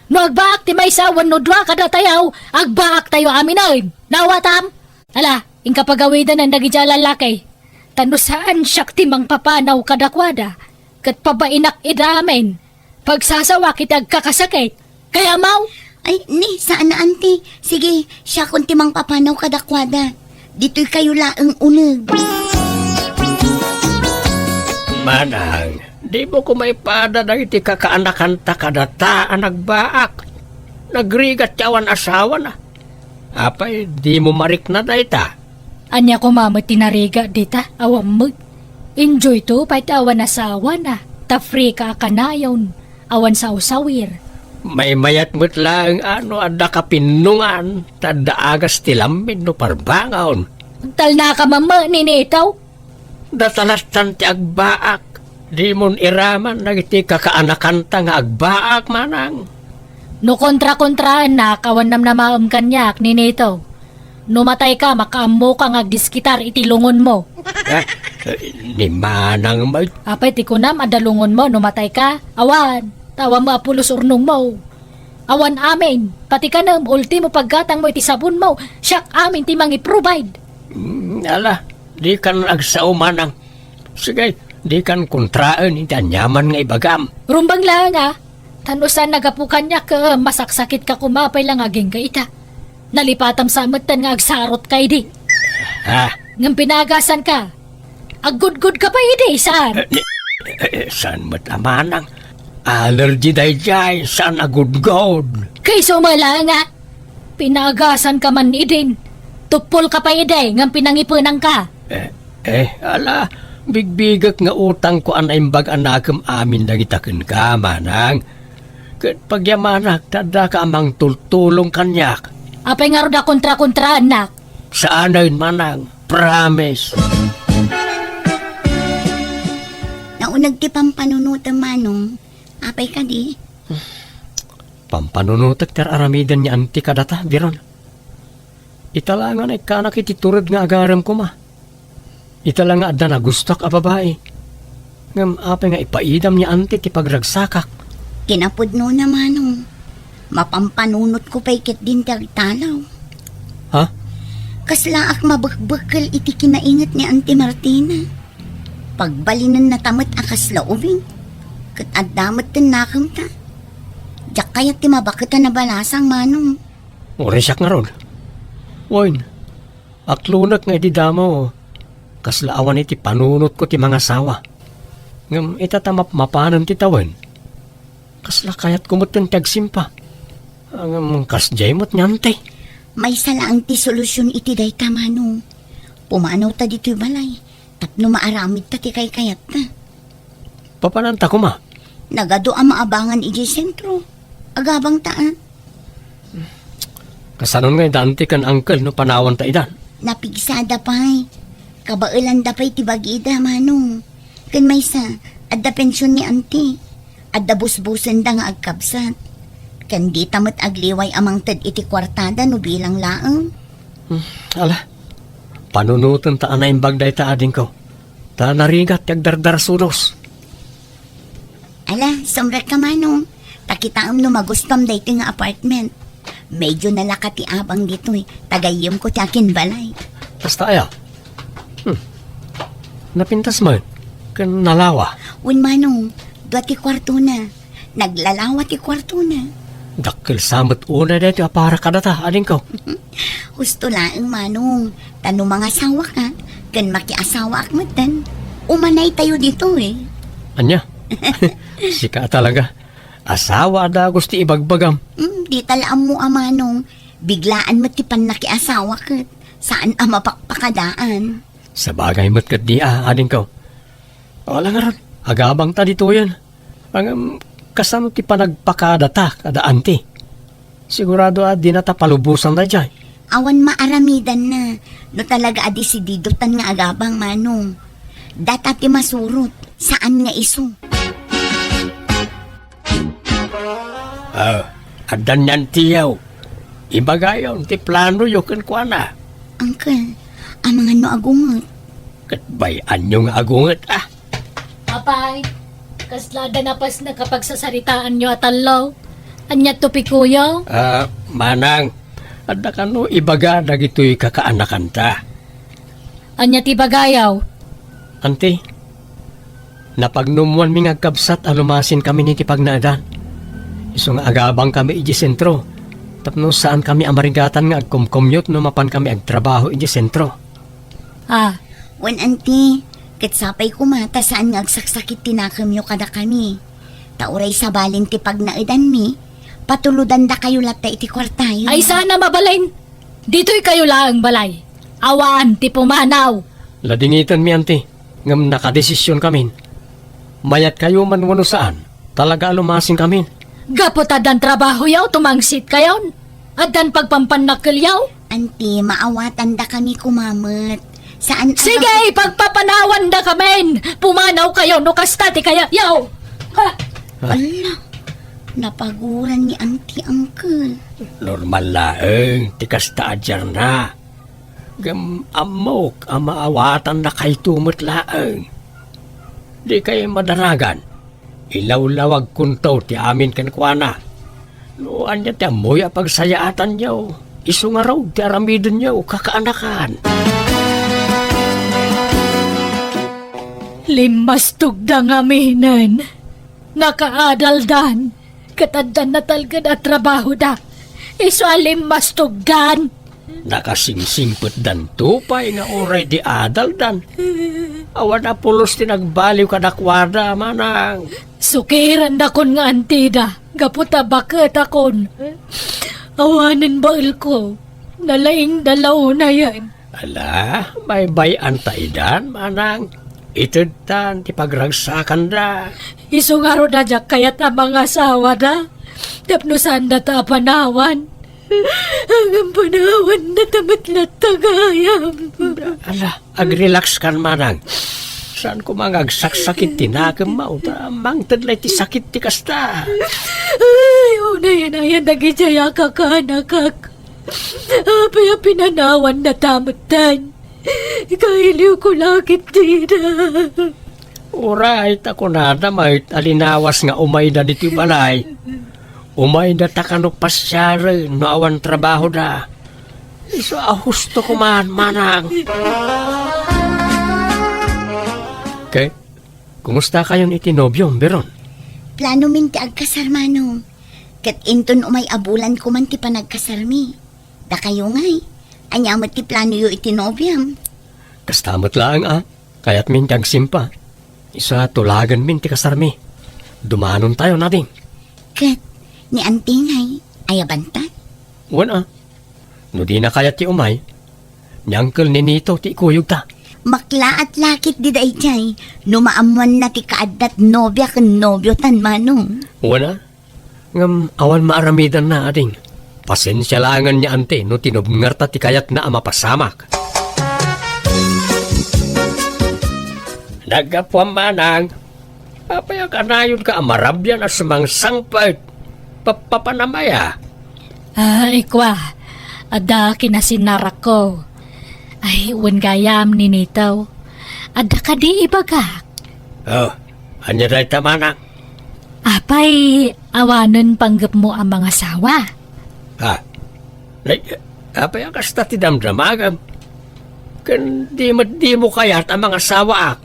No agbaak ti may sawan no dwa kada tayaw, agbaak tayo amin ay. Nawatam? Ala, ingkapagawidan ng dagidya lalaki. Tano saan siyak timang papanaw kadakwada. Kat pabainak idamen. Pagsasawa kitag kakasakit. Kaya mau? Ay, ni, saan na, auntie? Sige, siya kung timang papanaw kadakwada. Dito'y kayo laang uneg. Manang, di mo ko may pada na iti kakaanakan ta kadata ang nagbaak. Nagrigat yawan asawa na. Apay, di mo marik na dayta. Anya ko mama tinariga dita, awam mo. Enjoy to, pa'y awan asawa na. Ta-free ka kanayon, awan sa usawir. May mayat mo't lang ada kapinungan, tada agas tilamin no parbangaon. Tal na ka mama, ninitaw. Datalastan ti agbaak, di mon iraman nagiti kakaanakan ta nga agbaak manang. No kontra-kontraan na, kawan nam na maam kanyak, ninitaw. Numatay ka, makaammo ka nga diskitar itilungon mo. Ni manang may Apay ti kunam, adalungon mo, numatay ka. Awan, tawa mo apulos urnong mo. Awan amin, pati ka nam, ultimo paggatang mo iti sabon mo, siyak amin ti mangi provide. ala, di kan agsao manang. Sige, di kan kontraan iti anyaman nga ibagam. Rumbang lang tanusan nagapukan niya ka, masaksakit ka kumapay lang aging ka ita. Nalipatam sa amatan nga agsarot kay di. Ha? Ngam pinagasan ka. Agud-gud ka pa ide, saan? Saan mo't amanang? Allergy day jay, saan agud-god? Kay sumala nga. Pinagasan ka man idin. Tupol ka pa ide, ngam pinangipunang ka. Ala, bigbigak nga utang ko an imbag anakam amin nagitaken ka, manang. Kat pagyamanak, tada ka amang tultulong kanyak. Apay nga roda kontra-kontra, anak. Saan na yun, manang? Promise. Naunag ti pampanunutan manong. Apay ka di. Pampanunutak ter aramidan niya anti kadata, Biron. Italangan ay kanak iti turod nga agaram ko ma. Italang nga adda na gustak a babae. Ngam apay nga ipaidam niya anti ti pagragsakak. Kinapudno na manong. Mapampanunot ko pa'y kit din talaw. Ha? Kaslaak mabagbakal iti kinaingat ni Auntie Martina. Pagbalinan na tamat akas laubing. Kat addamat tin nakam ta. Diyak kaya ti mabakita na balasang manong. Oresak nga ron. Woyn, aklunak nga iti damo. Kaslaawan iti panunot ko ti mga sawa. Ngam itatamap mapanan ti tawan. Kasla kayat kumot yung tagsimpa. Ang kasjay mo't nyante. May salaang ti solusyon iti day ta manong. Pumanaw ta dito'y balay. Tapno maaramid ta ti kay kayat na. Papananta ko ma. Nagado ang maabangan iti sentro. Agabang taan. Kasanon nga dante kan uncle no panawan ta idan. Napigsada pa'y. Kabailan da pa'y tibagida manong. Kan may sa, adda pensyon ni auntie. Adda busbusen da nga agkabsat. Kan di tamat agliway amang tad iti kwartada no bilang laang. Ala, panunutan ta anay bagday ta ading ko. Ta narigat yagdardar sudos. Ala, sumrak ka manong. Takitaam no magustom da iti nga apartment. Medyo nalakati abang dito Tagayim ko ti akin balay. Basta aya. Napintas mo kan nalawa. Un manong, doa ti kwarto na. Naglalawa ti kwarto na. Dakil samot una dito para kadata ading ko. Husto laang manong. Tano mga asawa ka. Kan makiasawa akmatan. Umanay tayo dito Anya? Sika talaga. Asawa da gusti ibagbagam. Di talaam mo amanong. Biglaan mo ti nakiasawa ka. Saan ang mapakpakadaan? Sa bagay mo't kat di ading ko. Wala nga ron. Agabang ta dito yan. Ang kasano ti panagpakadata kada anti. Sigurado di na ta palubusan na dyan. Awan maaramidan na. No talaga adisidido tan nga agabang manong. Data ti masurot. Saan nga iso? Adan yan tiyaw. Ibagayon ti plano yung kan kwa na. Uncle, ang mga no agungot. Katbayan nyo nga agungat Apay, kaslada na pas na kapag sasaritaan nyo at alaw. Anya to pikuyo? Manang, ada ka no ibaga na gito'y kakaanakan ta. Anya ti bagayaw? Ante, napagnumuan mi ngagkabsat alumasin kami ni tipagnaadan. Iso nga agabang kami iji sentro. Tapno saan kami amarigatan nga agkumkumyot no mapan kami agtrabaho iji sentro. Wan anti, katsapay kumata saan nga agsaksakit tinakamyo kada kami. Tauray sa balin ti pagnaidan mi, patuludan da kayo lata iti kwartayo. Ay sana mabalain. Dito'y kayo lang balay. Awan ti pumanaw. Ladingitan mi ante, ngam nakadesisyon kami. Mayat kayo man wano saan, talaga alumasin kami. Gapot adan trabaho yaw, tumangsit kayon. Adan pagpampanakil yaw. Anti, maawatan da kami kumamot. Saan Sige, pagpapanawan da kamen. Pumanaw kayo, no kastati kaya yaw. Ha? Ala, napaguran ni Auntie Uncle. Normal laeng, tikas taadjar na. Gam amok, amaawatan na kay tumot laeng. Di kayo madaragan. Ilawlawag kuntaw ti amin kankwana. Noan niya ti amoy pagsayaatan niyo. Iso nga raw ti aramidon niyo kakaanakan. Limas tugda nga minan. Nakaadaldan. Kataddan na talga na trabaho da. Iso limas tugdan. Nakasingsimpot dan tupay nga oray di adal dan. Awan na pulos ti nagbaliw kadakwada manang. Sukiran da kon nga antida. Gaputa bakit akon. Awanan bail ko. Nalaing dalaw na yan. Ala, may bayan taidan manang. Itudtan ti pagragsakan da. Iso nga ro da jak kayat ang mga asawa da. Tapnusan da ta panawan. Ang panawan na tamatlat tagayam. Ala, agrelax kan manang. Saan ko mangagsaksakit tinagam mo? Mang tadlay ti sakit ti kasta. Ay, una yan ayan nagijaya kakanakak. Apay pinanawan na tamatan. Kailiw ko lakit dida. Uray, ako na may alinawas nga umay na dito balay. Umay na takanok pasyari, no awan trabaho na. Iso ahusto ko manang. Okay, kumusta kayon itinobyo, Beron? Plano min ti agkasarmano. Kat inton umay abulan ko man ti panagkasarmi. Da kayo ngay. Anyamat ti plano yu itinobyam. Kastamot lang kaya't min simpa. Isa tulagan min ti kasarmi. Dumanon tayo natin. Kat, ni Auntie ngay, ayabanta. Wan no di na kaya't ti umay. Nyangkel ni Nito ti ikuyog ta. Makla at lakit di day jay. Numaamuan na ti kaadat nobya kan nobyo tan manong. Wana, ngam awan maaramidan na ading. Pasensya langan niya ante no tinubngarta ti kayat na amapasamak. Nagapwam manang, papaya kanayon ka amarabyan at sumang sangpait. Papanamaya. Ay, kwa. Ada kinasinarak ko. Ay, wan gayam ni Nitaw. Ada ka di ibagak. Oh, anya dahi ta manang. Apay, awanon panggap mo ang mga sawa. Apaya kasta ti damdamagam. Kan di mo kayat ang mga sawaak.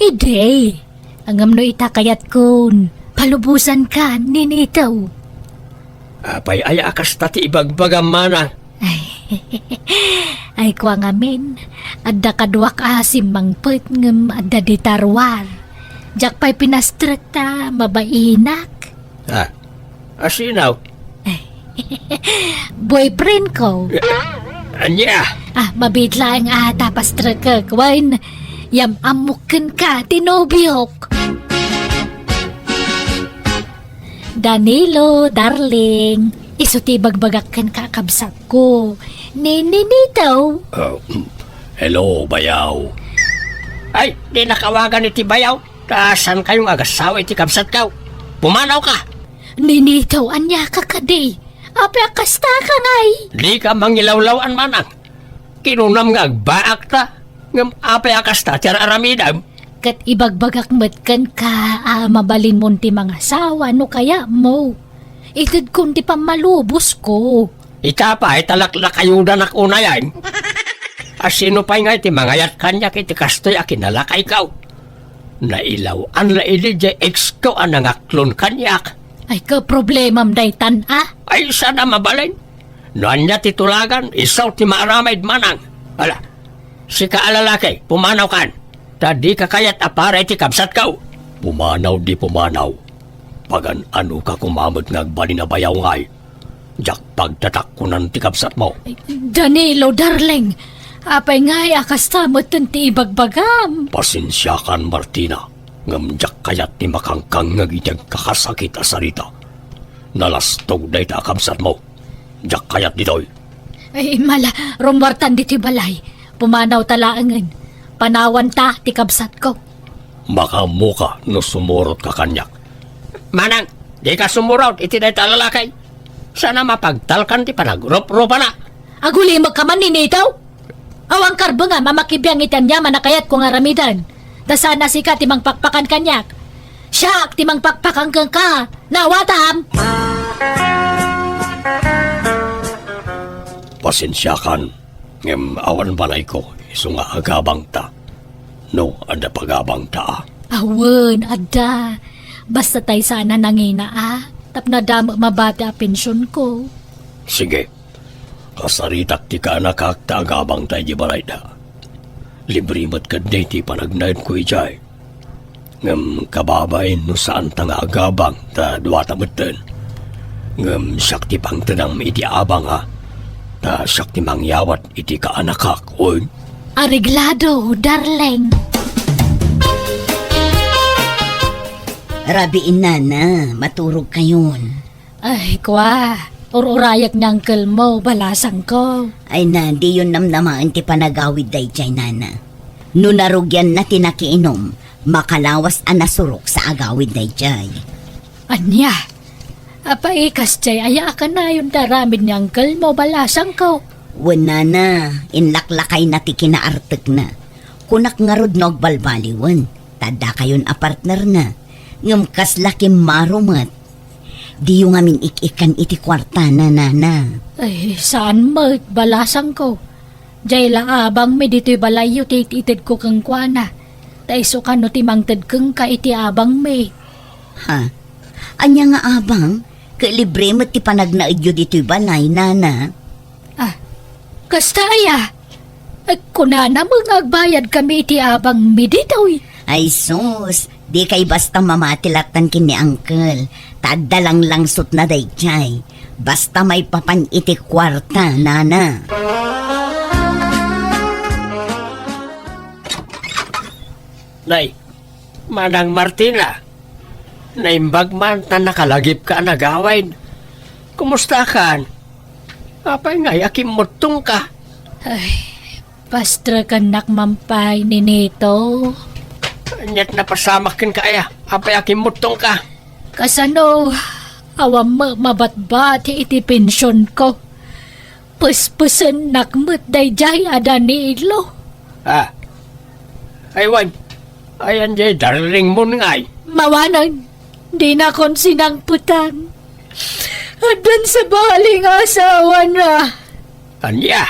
Ide, angam no itakayat kun. Palubusan ka ni Nitaw. Apay ay kasta ti ibagbagam manang. Ay kwa ngamin, adda kadwak asim mangpet ngem adda di tarwar. Jak pa'y pinastrekta, mabainak. Asinaw? Boyfriend ko. Anya? Mabitla ang tapastrekak. Wain, yam amukin ka, tinobyok. Danilo, darling, isuti bagbagakan ka kabsat ko. Ninitaw. Hello, bayaw. Ay, di nakawagan iti bayaw. Saan kayong agasawa iti kabsat ka? Pumanaw ka. Ninitaw anya ka kadi. Apya kasta ka ngay. Di ka mangilawlawan manang. Kinunam nga agbaak ta. Ngam apay akasta tiyar aramidam. Kat ibagbagak metken ka, mabalin mo ti mga asawa, no kaya mo. Itid kundi pa malubos ko. Itapa ay talaklakayudan ako na yan. Asino pa'y nga iti mangayat kanya kiti kastoy akinalakay ikaw. Nailaw ang laili jay ex ko ang nangaklon kanyak. Ay ka problemam daytan Ay sana mabalin. Noan niya titulagan, isaw ti maaramaid manang. Ala, si kaalalaki, pumanaw kan. Tadi kakayat apara iti kabsat kau. Pumanaw di pumanaw. Pagan ano ka kumamot ngagbalin na bayaw ngay. Jak pagtatak ko ng ti kabsat mo. Danilo, darling. Apay nga'y akastamot ti ibagbagam. Pasensya kan Martina. Ngamjak kayat ni makangkang ngagitag kakasakit asarita. Nalastog day ta kabsat mo. Jak kayat ditoy. Ay mala, rumwartan diti balay. Pumanaw talaangan. Panawan ta, tikabsat ko. Makamuka no sumurot ka kanyak. Manang, di ka sumurot, iti day talalakay. Sana mapagtalkan ti panagrop-ropa na. Agulimag ka man ninitaw? Awang karbo nga, mamakibiyang itan niya manakayat kong aramidan. Da sana si ka timang pakpakan kanyak. Siyak, timang pakpakan kang ka. Nawatam! Pasensya kan. Ngem awan balay ko, iso nga agabang ta. No, ada pagabang ta. Awan, ada. Basta tay sana nangina Tapna damo mabati a pensyon ko. Sige. Kasaritak ti ka nakakta agabang tayo di balay da. Libre mat ka ti panagnayin ko ijay. Ngem kababayin no saan ta nga agabang ta duwata matan. Ngem sakti pang tanang iti abang ta sakti mangyawat iti kaanakak oy. Areglado, darling. Rabiin na, maturog kayon. Ay, kwa. Ururayak ng uncle mo, balasang ko. Ay na, di yun namnamaan ti panagawid day jay nana. No narugyan na tinakiinom, makalawas ang nasurok sa agawid day jay. Anya? Apa ikas jay, aya ka na yung daramid ni uncle mo, balasang ko. Wala na, inlaklakay na ti kinaartek na. Kunak nga rod balbaliwan, tada kayon a partner na. Ngam kaslaki marumat. Di yung amin ikikan iti kwarta na nana. Ay, saan mo, balasang ko? Jay lang abang may dito'y balayo tititid ko kang kwana. Taiso ka no timangtad kang ka iti abang may. Ha? Anya nga abang, kailibre mo ti panagnaidyo dito'y balay nana. Kastaya, kunana mo agbayad kami iti abang miditoy. Ay sus, di kay basta mamatilatan kini uncle. Tadalang langsot na day jay. Basta may papan iti kwarta, nana. Nay, Manang Martina. Naimbag man na nakalagip ka nagawain. Kumusta kan? Apay nga, yakim mutong ka. Pastra ka nakmampay ni Nito. Anyat na pasamakin ka aya. Apay yakim mutong ka. Kasano, awam mabatbat iti pensyon ko. Puspusan nakmut day jay ada ni Ilo. Aywan. Ayan jay darling mo ngay. Mawanan, di na kon sinang putan. Adan sa baling asawa na. Anya?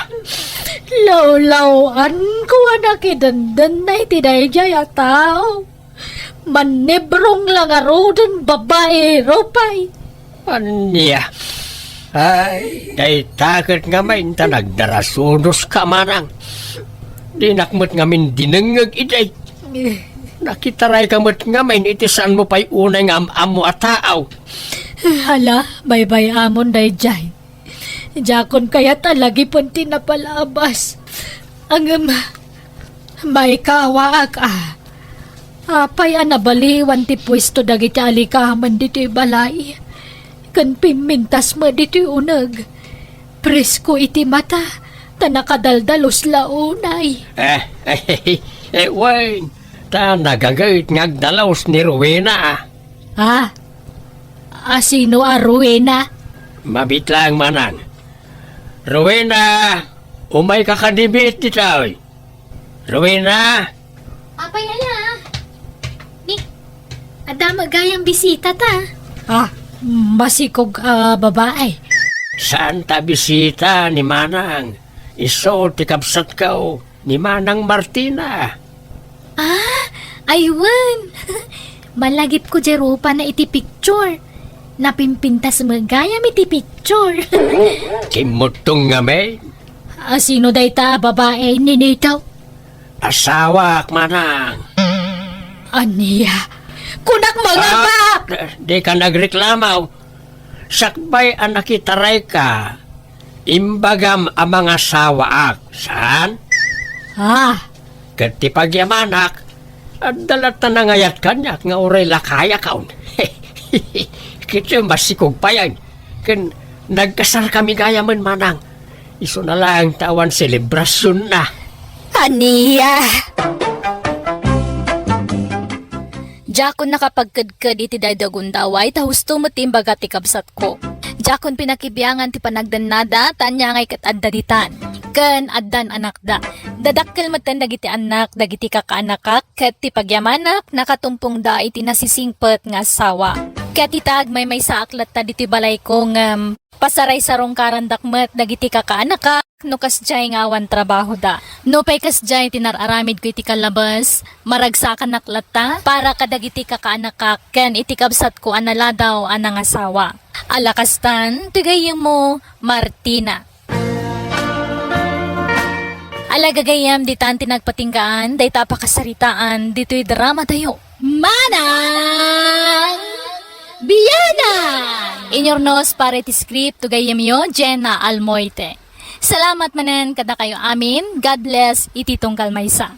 Law-lawan ko anak idandan na itiday jaya tao. Manebrong lang arodan babae ropay. Anya? Ay, day takot nga may nagdarasunos ka manang. Di nakmut nga min dinengag iday. Nakitaray kamot nga may itisan mo pa'y unay nga amo at tao. Hala, bay-bay amon day jay. Jakon kaya talagi punti na palabas. Ang may kawaak Apay nabaliwan ti pwesto dagiti alikaman diti balay. Kan pimintas mo diti unag. Presko iti mata, tanakadaldalos launay. Wayne, ta nagagayit ngagdalaos ni Rowena Sino Rowena? Mabit lang manang. Rowena, umay ka kanibit di taoy. Rowena! Apay ala. Ni, ada magayang bisita ta. Masikog babae. Saan ta bisita ni Manang? Iso ti kabsat ka ni Manang Martina. Aywan. Malagip ko jerupa na iti picture. Napimpintas magayam iti picture. Kimutong nga may Sino day ta babae ninitaw? asawa ak Manang. Aniya. Kunak mga ba? Di ka nagreklamaw. Sakbay ang nakitaray ka. Imbagam ang mga asawa ak. Saan? Kati pagyamanak. At dalat na nangayat kanyak nga uray lakaya kaon. Kito masikog pa yan. Ken nagkasal kami gaya man Manang. Iso na lang tawan selebrasyon na. Aniya. Jakon nakapagkadkad iti daydagun daway, ta husto mo timbaga ti kabsat ko. Jakon pinakibiyangan ti panagdanada, tanya ngay kat addaditan. Ken addan anak da. Dadakkel matan dagiti anak, dagiti kakaanakak, ket ti pagyamanak, nakatumpong da iti nasisingpet nga asawa. Ket itag may sa aklat ta diti balay kong pasaray sarong karandakmet dagiti kakaanakak, no kasjay nga awan trabaho da. No pay kasjay tinararamid ko iti kalabas, maragsakan naklata, para kadagiti kakaanakak, ken iti kabsat ko analadaw anang asawa. Alakastan, tigayem mo, Martina. Alagagayam ditan tinagpatinggaan, day tapakasaritaan, dito'y drama tayo. Manang! Biyana! Inyornos para iti script, tugayem yo, Jenna Almoite. Salamat manen kada kayo amin. God bless, iti tungkal maysa.